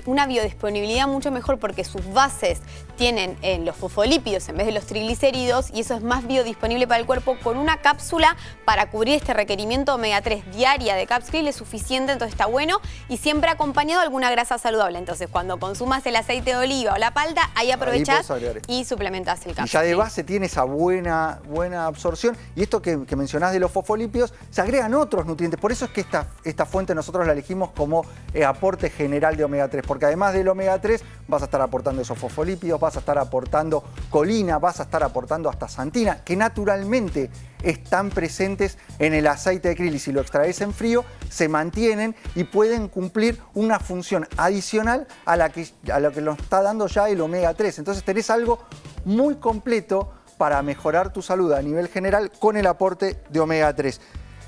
una biodisponibilidad mucho mejor porque sus bases tienen los fosfolípidos en vez de los triglicéridos y eso es más biodisponible para el cuerpo, con una cápsula para cubrir este requerimiento omega 3 diaria de Capscril es suficiente, entonces está bueno y siempre acompañado de alguna grasa saludable. Entonces, cuando consumas el aceite de oliva o la palta, ahí aprovechás y suplementás el Capscril. Y ya de base tiene esa buena absorción y esto que mencionás de los fosfolípidos, se agregan otros nutrientes. Por eso es que esta fuente nosotros la elegimos como aporte general de omega 3, porque además del omega 3 vas a estar aportando esos fosfolípidos, vas a estar aportando colina, vas a estar aportando hasta xantina, que naturalmente están presentes en el aceite de krill y si lo extraes en frío, se mantienen y pueden cumplir una función adicional a lo que nos está dando ya el omega 3. Entonces tenés algo muy completo para mejorar tu salud a nivel general con el aporte de omega 3.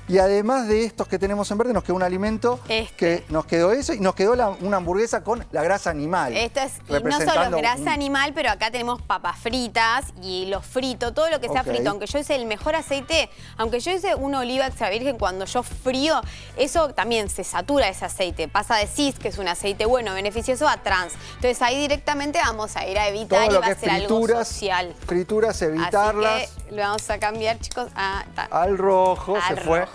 Y además de estos que tenemos en verde, nos quedó un alimento que nos quedó eso y nos quedó una hamburguesa con la grasa animal. Esto es, y no solo grasa animal, pero acá tenemos papas fritas y lo frito, todo lo que sea frito. Aunque yo use el mejor aceite, aunque yo use una oliva extra virgen, cuando yo frío, eso también se satura ese aceite. Pasa de cis, que es un aceite bueno, beneficioso, a trans. Entonces ahí directamente vamos a ir a evitar y va a ser algo social. Frituras, evitarlas. Así que lo vamos a cambiar, chicos, al rojo. Se fue.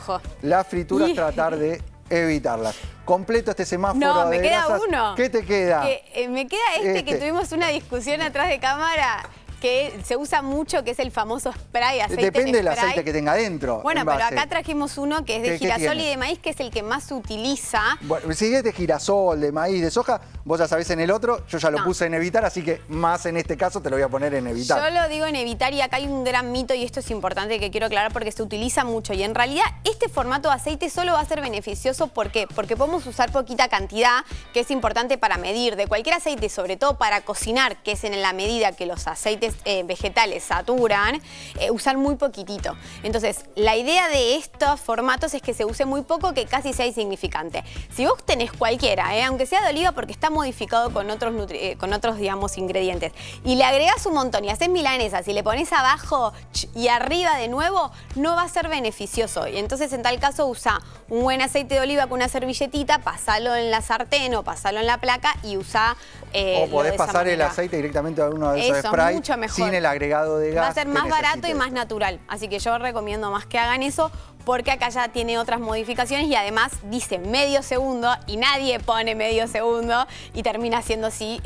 Las frituras, tratar de evitarlas. Completo este semáforo no, de me queda grasas. uno. ¿Qué te queda? Me queda que tuvimos una discusión atrás de cámara que se usa mucho, que es el famoso spray, aceite Depende en del spray. aceite que tenga adentro. Bueno, pero acá trajimos uno que es de girasol y de maíz, que es el que más se utiliza. Bueno, si es de girasol, de maíz, de soja, vos ya sabés en el otro, yo ya lo puse en evitar, así que más en este caso te lo voy a poner en evitar. Yo lo digo en evitar y acá hay un gran mito y esto es importante que quiero aclarar porque se utiliza mucho y en realidad este formato de aceite solo va a ser beneficioso. ¿Por qué? Porque podemos usar poquita cantidad, que es importante para medir de cualquier aceite, sobre todo para cocinar, que es en la medida que los aceites vegetales saturan, usar muy poquitito. Entonces, la idea de estos formatos es que se use muy poco, que casi sea insignificante. Si vos tenés cualquiera, aunque sea de oliva porque está modificado con otros digamos, ingredientes, y le agregás un montón y haces milanesas y le pones abajo y arriba de nuevo, no va a ser beneficioso. Y entonces, en tal caso, usa un buen aceite de oliva con una servilletita, pasalo en la sartén o pasalo en la placa y usa o podés pasar el aceite directamente a uno de esos sprays mucho mejor. Sin el agregado de gas. Va a ser más barato y más natural. Así que yo recomiendo más que hagan eso porque acá ya tiene otras modificaciones y además dice medio segundo y nadie pone medio segundo y termina siendo así.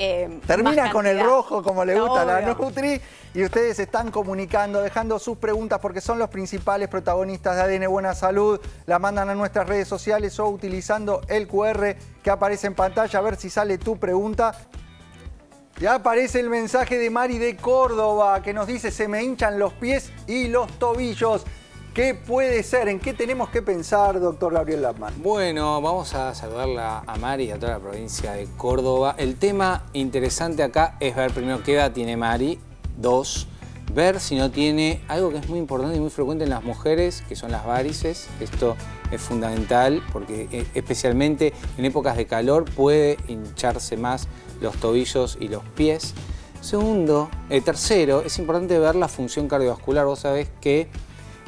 Termina con el rojo como le gusta a la Nutri y ustedes están comunicando, dejando sus preguntas porque son los principales protagonistas de ADN Buena Salud. La mandan a nuestras redes sociales o utilizando el QR que aparece en pantalla. A ver si sale tu pregunta. Ya aparece el mensaje de Mari de Córdoba que nos dice: se me hinchan los pies y los tobillos. ¿Qué puede ser? ¿En qué tenemos que pensar, doctor Gabriel Lapman? Bueno, vamos a saludarla a Mari y a toda la provincia de Córdoba. El tema interesante acá es ver primero qué edad tiene Mari. 2, ver si no tiene algo que es muy importante y muy frecuente en las mujeres, que son las varices. Esto es fundamental porque especialmente en épocas de calor puede hincharse más los tobillos y los pies. Tercero, es importante ver la función cardiovascular. Vos sabés que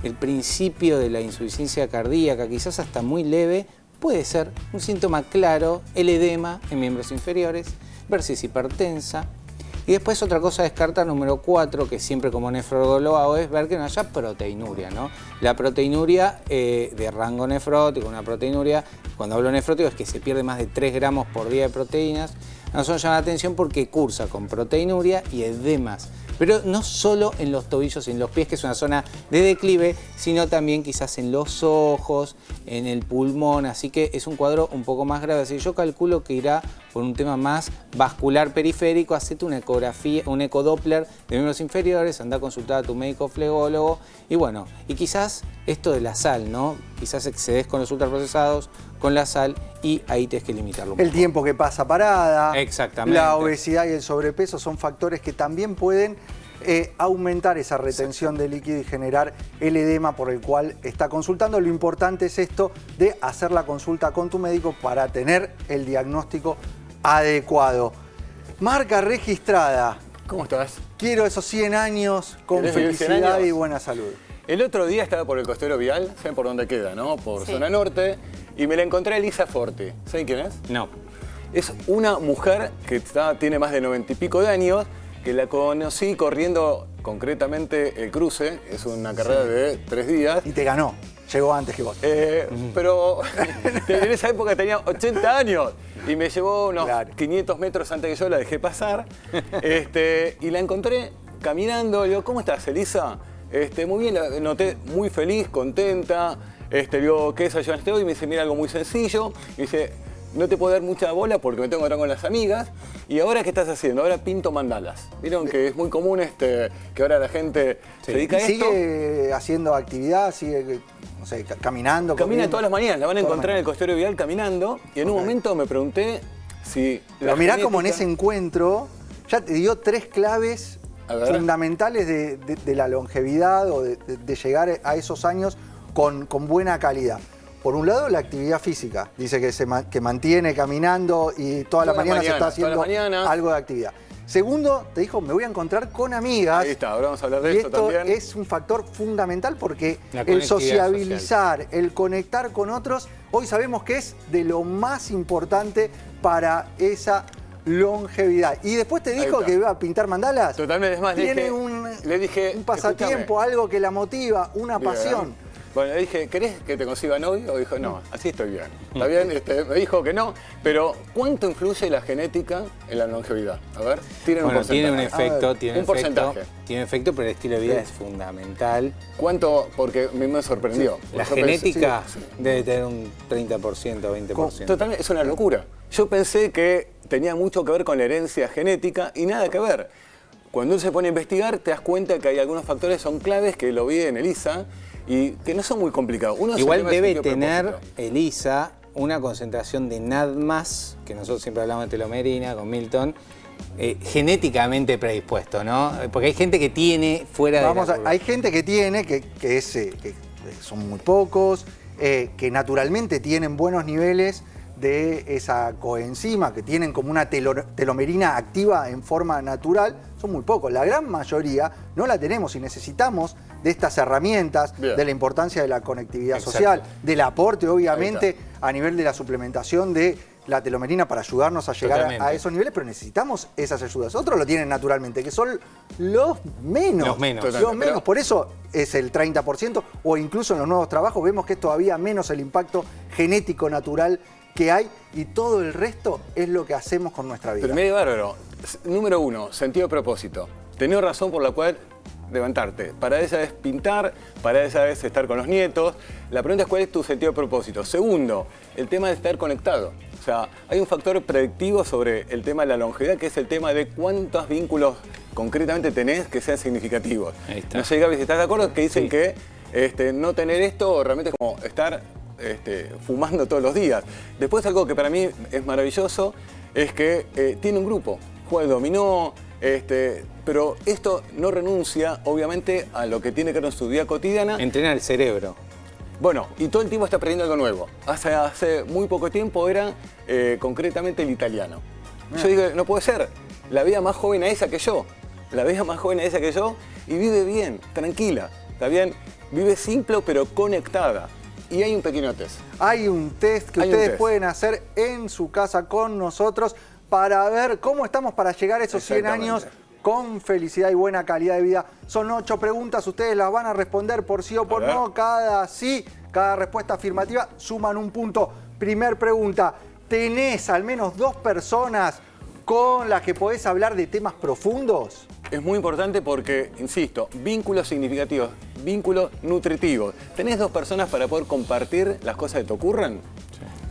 el principio de la insuficiencia cardíaca, quizás hasta muy leve, puede ser un síntoma claro, el edema en miembros inferiores, ver si es hipertensa. Y después otra cosa a descartar, número 4, que siempre como nefrólogo lo hago, es ver que no haya proteinuria, ¿no? La proteinuria de rango nefrótico, una proteinuria, cuando hablo nefrótico es que se pierde más de 3 gramos por día de proteínas. A nosotros nos llama la atención porque cursa con proteinuria y edemas. Pero no solo en los tobillos y en los pies, que es una zona de declive, sino también quizás en los ojos, en el pulmón, así que es un cuadro un poco más grave. Así que yo calculo que irá por un tema más vascular periférico. Hacete una ecografía, un ecodoppler de miembros inferiores, anda a consultar a tu médico flególogo y bueno, y quizás esto de la sal, ¿no? Quizás excedes con los ultraprocesados, con la sal y ahí tienes que limitarlo. El tiempo que pasa parada, exactamente, la obesidad y el sobrepeso son factores que también pueden aumentar esa retención de líquido y generar el edema por el cual está consultando. Lo importante es esto de hacer la consulta con tu médico para tener el diagnóstico adecuado. Marca registrada. ¿Cómo estás? Quiero esos 100 años con felicidad y buena salud. El otro día estaba por el costero vial, ¿saben por dónde queda, no? Por zona norte, y me la encontré a Elisa Forte. ¿Saben quién es? No. Es una mujer que tiene más de 90 y pico de años, que la conocí corriendo concretamente el cruce, es una carrera de 3 días. Y te ganó, llegó antes que vos. Pero en esa época tenía 80 años y me llevó unos 500 metros antes que yo, la dejé pasar. Y la encontré caminando, le digo, ¿cómo estás, Elisa? Muy bien, la noté muy feliz, contenta. Le digo, ¿qué desayunaste hoy? Y me dice, mira, algo muy sencillo. Y dice, no te puedo dar mucha bola porque me tengo que encontrar con las amigas. ¿Y ahora qué estás haciendo? Ahora pinto mandalas. Vieron que es muy común que ahora la gente se dedica a esto. ¿Sigue haciendo actividad? ¿Sigue, no sé, caminando? Camina corriendo? todas las mañanas. La van a encontrar en el costero vial caminando. Y en un momento me pregunté si... Pero mirá como en ese encuentro ya te dio 3 claves fundamentales de la longevidad o de llegar a esos años con buena calidad. Por un lado, la actividad física. Dice que mantiene caminando y toda la mañana se está haciendo algo de actividad. Segundo, te dijo, me voy a encontrar con amigas. Ahí está, ahora vamos a hablar de y esto también. Es un factor fundamental porque el sociabilizar, el conectar con otros, hoy sabemos que es de lo más importante para esa longevidad. Y después te dijo que iba a pintar mandalas. Totalmente, es más, tiene le dije, un pasatiempo, algo que la motiva, una pasión. Bueno, le dije, ¿querés que te consiga novio? Dijo, no, así estoy bien. Está bien, me dijo que no, pero ¿cuánto influye la genética en la longevidad? A ver, tienen un porcentaje. Tiene un efecto, porcentaje. Tiene efecto, pero el estilo de vida es fundamental. ¿Cuánto? Porque me sorprendió. La genética debe tener un 30%, 20%. Totalmente, es una locura. Yo pensé que tenía mucho que ver con la herencia genética y nada que ver. Cuando uno se pone a investigar, te das cuenta que hay algunos factores que son claves, que lo vi en Elisa, y que no son muy complicados. Igual debe tener, Elisa, una concentración de NADMAS, que nosotros siempre hablamos de telomerina con Milton, genéticamente predispuesto, ¿no? Porque hay gente que tiene fuera de la curva. Hay gente que tiene, que son muy pocos, que naturalmente tienen buenos niveles de esa coenzima, que tienen como una telomerina activa en forma natural, son muy pocos. La gran mayoría no la tenemos y necesitamos de estas herramientas, de la importancia de la conectividad social, del aporte, obviamente, a nivel de la suplementación de la telomerina para ayudarnos a llegar a esos niveles, pero necesitamos esas ayudas. Otros lo tienen naturalmente, que son los menos. Los menos. Los menos. Por eso es el 30%, o incluso en los nuevos trabajos vemos que es todavía menos el impacto genético natural que hay, y todo el resto es lo que hacemos con nuestra vida. Pero mire, bárbaro. Número 1, sentido de propósito. Tener razón por la cual levantarte. Para esa es pintar, para esa es estar con los nietos. La pregunta es cuál es tu sentido de propósito. Segundo, el tema de estar conectado. O sea, hay un factor predictivo sobre el tema de la longevidad, que es el tema de cuántos vínculos concretamente tenés que sean significativos. No sé, Gaby, si estás de acuerdo, que dicen que no tener esto realmente es como estar fumando todos los días. Después, algo que para mí es maravilloso es que tiene un grupo, juega el dominó, pero esto no renuncia, obviamente, a lo que tiene que ver en su vida cotidiana. Entrena el cerebro. Bueno, y todo el tiempo está aprendiendo algo nuevo. Hace muy poco tiempo era concretamente el italiano. Yo digo, no puede ser. la veía más joven a esa que yo. La veía más joven a esa que yo y vive bien, tranquila, ¿está bien? Vive simple pero conectada. Y hay un pequeño test. Hay un test que ustedes pueden hacer en su casa con nosotros para ver cómo estamos para llegar a esos 100 años con felicidad y buena calidad de vida. Son 8 preguntas, ustedes las van a responder por sí o por no. Cada sí, cada respuesta afirmativa suman un punto. Primer pregunta, ¿tenés al menos 2 personas con las que podés hablar de temas profundos? Es muy importante porque, insisto, vínculos significativos, vínculos nutritivos. ¿Tenés 2 personas para poder compartir las cosas que te ocurren?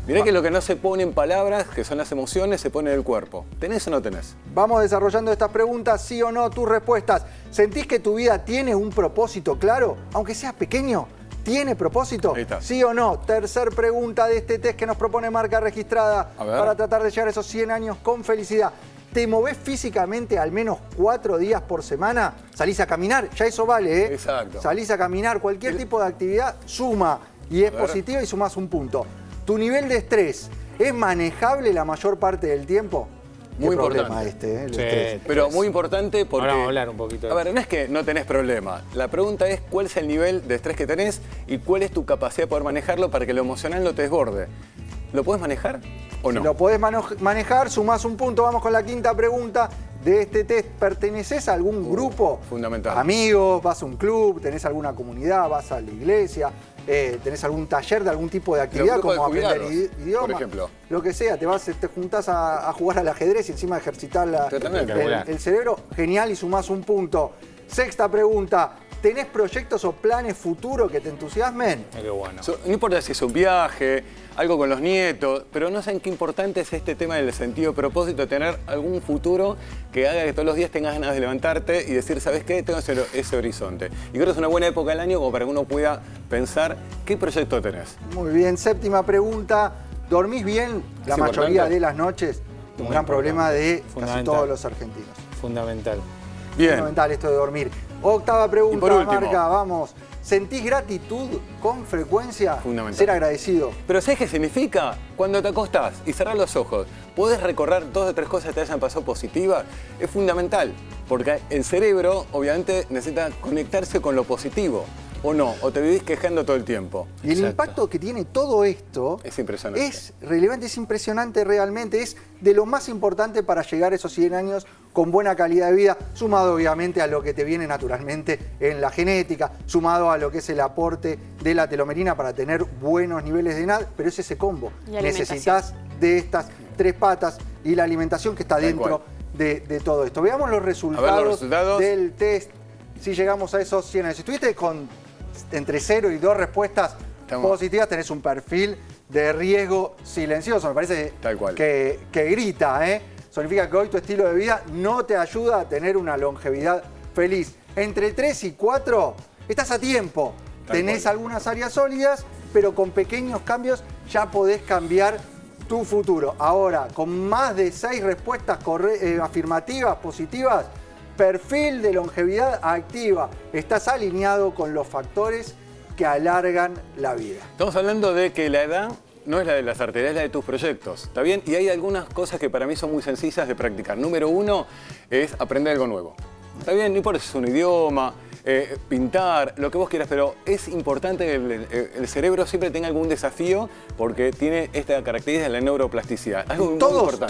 Mirá que lo que no se pone en palabras, que son las emociones, se pone en el cuerpo. ¿Tenés o no tenés? Vamos desarrollando estas preguntas, sí o no, tus respuestas. ¿Sentís que tu vida tiene un propósito claro, aunque sea pequeño? ¿Tiene propósito? ¿Sí o no? Tercer pregunta de este test que nos propone Marca Registrada para tratar de llegar a esos 100 años con felicidad. ¿Te movés físicamente al menos 4 días por semana? ¿Salís a caminar? Ya eso vale, ¿eh? Exacto. Salís a caminar, cualquier tipo de actividad suma y es positiva y sumás un punto. ¿Tu nivel de estrés es manejable la mayor parte del tiempo? Muy importante. El estrés. Pero muy importante porque... Ahora vamos a hablar un poquito de A ver, no es que no tenés problema. La pregunta es cuál es el nivel de estrés que tenés y cuál es tu capacidad de poder manejarlo para que lo emocional no te desborde. ¿Lo podés manejar o no? Si lo podés manejar, sumás un punto. Vamos con la quinta pregunta de este test. ¿Perteneces a algún grupo? Fundamental. Amigos, vas a un club, tenés alguna comunidad, vas a la iglesia, tenés algún taller de algún tipo de actividad como aprender idioma. Por ejemplo. Lo que sea, te juntás a jugar al ajedrez y encima ejercitar el cerebro. Genial y sumás un punto. Sexta pregunta. ¿Tenés proyectos o planes futuros que te entusiasmen? Qué bueno. No importa si es un viaje, algo con los nietos, pero no saben qué importante es este tema del sentido de propósito, tener algún futuro que haga que todos los días tengas ganas de levantarte y decir, ¿sabes qué? Tengo ese horizonte. Y creo que es una buena época del año como para que uno pueda pensar qué proyecto tenés. Muy bien. Séptima pregunta. ¿Dormís bien la mayoría de las noches? Un gran problema de casi todos los argentinos. Fundamental. Bien. Fundamental esto de dormir. Octava pregunta, Marca, vamos. ¿Sentís gratitud con frecuencia? Fundamental. Ser agradecido. Pero ¿sabés qué significa? Cuando te acostás y cerrás los ojos, ¿podés recordar 2 o 3 cosas que te hayan pasado positivas? Es fundamental, porque el cerebro obviamente necesita conectarse con lo positivo. ¿O no? ¿O te vivís quejando todo el tiempo? Y el impacto que tiene todo esto es impresionante. Es relevante, es impresionante realmente. Es de lo más importante para llegar a esos 100 años con buena calidad de vida, sumado obviamente a lo que te viene naturalmente en la genética, sumado a lo que es el aporte de la telomerina para tener buenos niveles de NAD, pero es ese combo. Necesitas de estas 3 patas y la alimentación que está dentro de todo esto. Veamos los resultados del test. Si llegamos a esos 100 años. Si estuviste con entre 0 y 2 respuestas positivas, tenés un perfil de riesgo silencioso. Me parece que grita, ¿eh? Significa que hoy tu estilo de vida no te ayuda a tener una longevidad feliz. Entre 3 y 4 estás a tiempo. Tenés algunas áreas sólidas, pero con pequeños cambios ya podés cambiar tu futuro. Ahora, con más de 6 respuestas afirmativas, positivas, perfil de longevidad activa. Estás alineado con los factores que alargan la vida. Estamos hablando de que la edad no es la de las arterias, es la de tus proyectos. ¿Está bien? Y hay algunas cosas que para mí son muy sencillas de practicar. Número 1 es aprender algo nuevo. ¿Está bien? No importa si es un idioma, pintar, lo que vos quieras, pero es importante que el cerebro siempre tenga algún desafío porque tiene esta característica de la neuroplasticidad. Algo muy importante.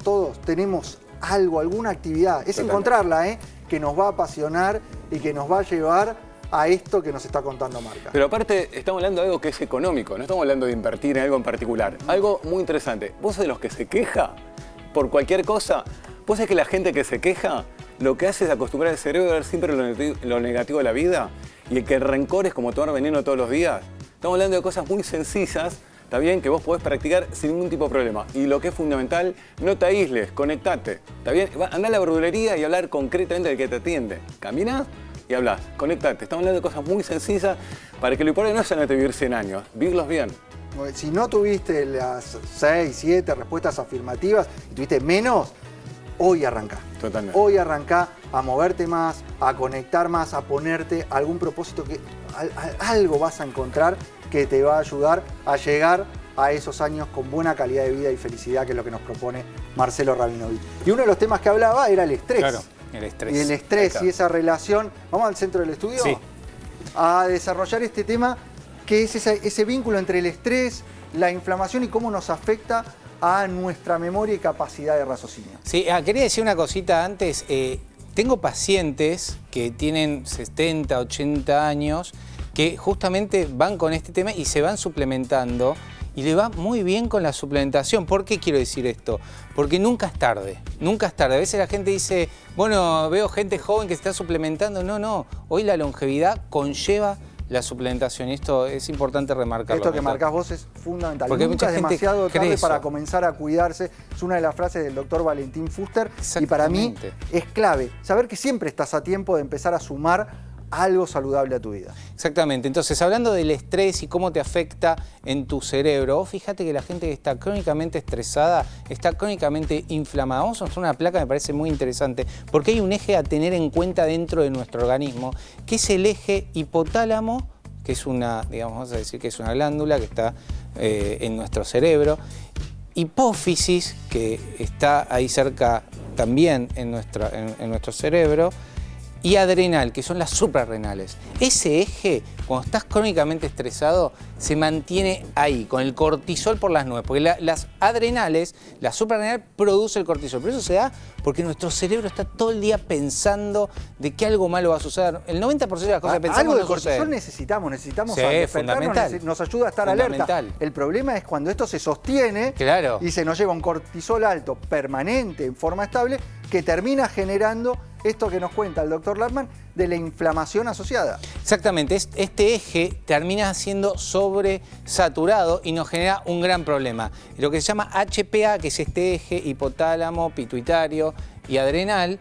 Todos tenemos algo, alguna actividad. Es encontrarla, que nos va a apasionar y que nos va a llevar a esto que nos está contando Marca. Pero aparte, estamos hablando de algo que es económico, no estamos hablando de invertir en algo en particular. Algo muy interesante. ¿Vos sos de los que se queja por cualquier cosa? ¿Vos sabés que la gente que se queja lo que hace es acostumbrar al cerebro a ver siempre lo negativo de la vida? Y que el rencor es como tomar veneno todos los días. Estamos hablando de cosas muy sencillas, está bien, que vos podés practicar sin ningún tipo de problema. Y lo que es fundamental, no te aísles, conectate. ¿Está bien? Andá a la verdulería y hablar concretamente del que te atiende. Caminás y hablás, conectate. Estamos hablando de cosas muy sencillas para que lo importante no sea no te vivir 100 años, vivirlos bien. Si no tuviste las 6, 7 respuestas afirmativas y tuviste menos, hoy arrancá. Totalmente. Hoy arrancá a moverte más, a conectar más, a ponerte algún propósito que algo vas a encontrar que te va a ayudar a llegar a esos años con buena calidad de vida y felicidad, que es lo que nos propone Marcelo Rabinovich. Y uno de los temas que hablaba era el estrés. Claro, el estrés. Y el estrés y esa relación. Vamos al centro del estudio a desarrollar este tema, que es ese vínculo entre el estrés, la inflamación y cómo nos afecta a nuestra memoria y capacidad de raciocinio. Sí, quería decir una cosita antes. Tengo pacientes que tienen 70, 80 años que justamente van con este tema y se van suplementando y le va muy bien con la suplementación. ¿Por qué quiero decir esto? Porque nunca es tarde, nunca es tarde. A veces la gente dice, bueno, veo gente joven que se está suplementando. No, hoy la longevidad conlleva la suplementación y esto es importante remarcarlo. Esto que marcás vos es fundamental. Porque nunca mucha es gente demasiado tarde cree para eso. comenzar a cuidarse. Es una de las frases del doctor Valentín Fuster y para mí es clave saber que siempre estás a tiempo de empezar a sumar algo saludable a tu vida. Exactamente. Entonces, hablando del estrés y cómo te afecta en tu cerebro, vos fíjate que la gente que está crónicamente estresada está crónicamente inflamada. Vamos a hacer una placa, me parece muy interesante, porque hay un eje a tener en cuenta dentro de nuestro organismo, que es el eje hipotálamo, que es una, digamos, vamos a decir que es una glándula que está en nuestro cerebro, hipófisis, que está ahí cerca también en nuestro cerebro, y adrenal, que son las suprarrenales. Ese eje, cuando estás crónicamente estresado, se mantiene ahí, con el cortisol por las nubes, porque las adrenales, la suprarrenal produce el cortisol, pero eso se da porque nuestro cerebro está todo el día pensando de que algo malo va a suceder. El 90% de las cosas que pensamos algo de no cortisol suceden. necesitamos Sí, despertarnos, fundamental. nos ayuda a estar alerta. El problema es cuando esto se sostiene y se nos lleva un cortisol alto, permanente, en forma estable, que termina generando esto que nos cuenta el doctor Lapman de la inflamación asociada. Exactamente, este eje termina siendo sobresaturado y nos genera un gran problema. Lo que se llama HPA, que es este eje hipotálamo, pituitario y adrenal,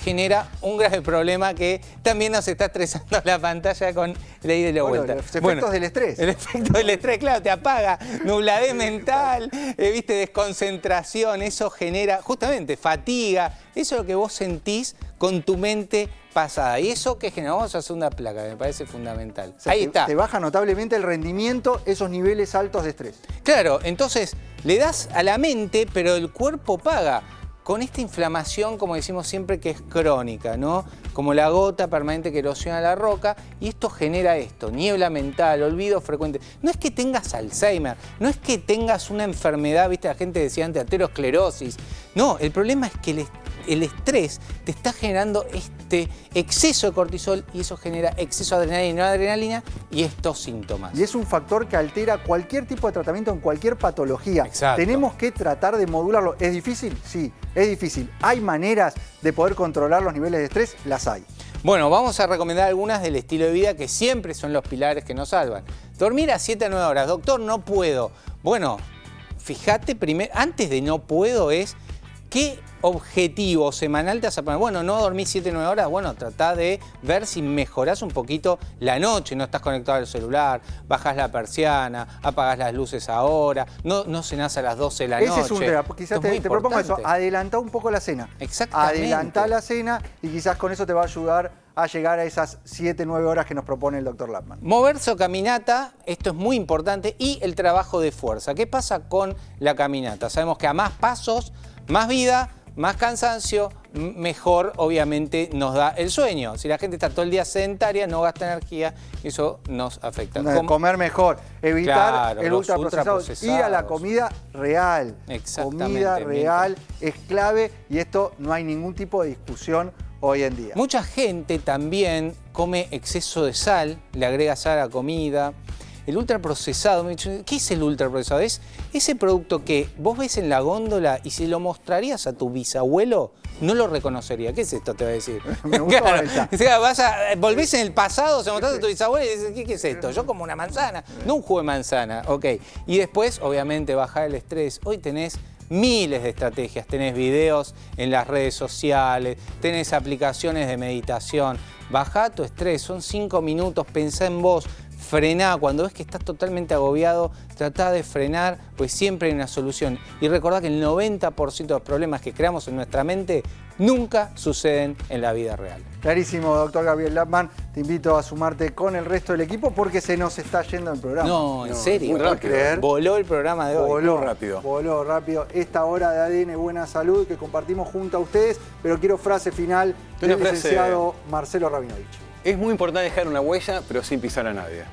genera un grave problema que también nos está estresando la pantalla con la ida y la vuelta. Los efectos del estrés. El efecto del estrés, claro, te apaga, nubladez mental, viste, desconcentración, eso genera justamente fatiga, eso es lo que vos sentís con tu mente pasada. Y eso que generamos a hacer una placa, me parece fundamental. O sea, ahí está. Te baja notablemente el rendimiento, esos niveles altos de estrés. Claro, entonces le das a la mente, pero el cuerpo paga. Con esta inflamación, como decimos siempre, que es crónica, ¿no? Como la gota permanente que erosiona la roca, y esto genera esto, niebla mental, olvido frecuente. No es que tengas Alzheimer, no es que tengas una enfermedad, viste, la gente decía antes, aterosclerosis. No, el problema es que el estrés te está generando este exceso de cortisol y eso genera exceso de adrenalina y noradrenalina y estos síntomas. Y es un factor que altera cualquier tipo de tratamiento en cualquier patología. Exacto. Tenemos que tratar de modularlo. ¿Es difícil? Sí, es difícil. ¿Hay maneras de poder controlar los niveles de estrés? Las hay. Bueno, vamos a recomendar algunas del estilo de vida que siempre son los pilares que nos salvan. Dormir a 7 a 9 horas. Doctor, no puedo. Bueno, fíjate primero, antes de no puedo es ¿qué objetivo semanal te vas a poner? Bueno, no dormís 7 o 9 horas, bueno, tratá de ver si mejorás un poquito la noche, no estás conectado al celular, bajás la persiana, apagás las luces ahora, no cenás a las 12 de la noche. Ese es un tema, quizás te propongo eso, adelantá un poco la cena. Exactamente. Adelantá la cena y quizás con eso te va a ayudar a llegar a esas 7 o 9 horas que nos propone el doctor Lapman. Moverse o caminata, esto es muy importante, y el trabajo de fuerza. ¿Qué pasa con la caminata? Sabemos que a más pasos, más vida, más cansancio, mejor obviamente nos da el sueño. Si la gente está todo el día sedentaria, no gasta energía, eso nos afecta. Comer mejor, evitar Claro, el los ultraprocesado, ir a la comida real. Exactamente. Comida real es clave y esto no hay ningún tipo de discusión hoy en día. Mucha gente también come exceso de sal, le agrega sal a la comida. El ultraprocesado, ¿qué es el ultraprocesado? Es ese producto que vos ves en la góndola y si lo mostrarías a tu bisabuelo, no lo reconocería. ¿Qué es esto? Te va a decir. Me gustó esa. O sea, volvés en el pasado, se mostrás a tu bisabuelo y dices, ¿qué es esto? Yo como una manzana, no un jugo de manzana. Ok. Y después, obviamente, bajar el estrés. Hoy tenés miles de estrategias, tenés videos en las redes sociales, tenés aplicaciones de meditación. Bajá tu estrés, son 5 minutos, pensá en vos. frená. Cuando ves que estás totalmente agobiado, tratá de frenar, pues siempre hay una solución. Y recordá que el 90% de los problemas que creamos en nuestra mente nunca suceden en la vida real. Clarísimo, doctor Gabriel Lapman. Te invito a sumarte con el resto del equipo porque se nos está yendo el programa. No, en serio. Muy rápido. Voló el programa de hoy. Voló rápido. Voló rápido. Esta hora de ADN Buena Salud que compartimos junto a ustedes, pero quiero frase final del licenciado Marcelo Rabinovich. Es muy importante dejar una huella, pero sin pisar a nadie.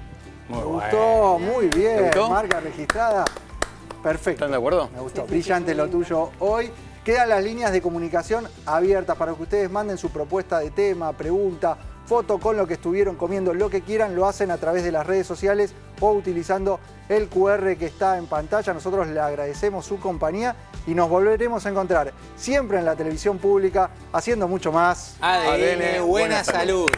Me gustó, muy bien. ¿Te gustó? Marca registrada. Perfecto. ¿Están de acuerdo? Me gustó. Brillante lo tuyo hoy. Quedan las líneas de comunicación abiertas para que ustedes manden su propuesta de tema, pregunta, foto con lo que estuvieron comiendo, lo que quieran, lo hacen a través de las redes sociales o utilizando el QR que está en pantalla. Nosotros le agradecemos su compañía y nos volveremos a encontrar siempre en la televisión pública haciendo mucho más. ADN Buena Salud.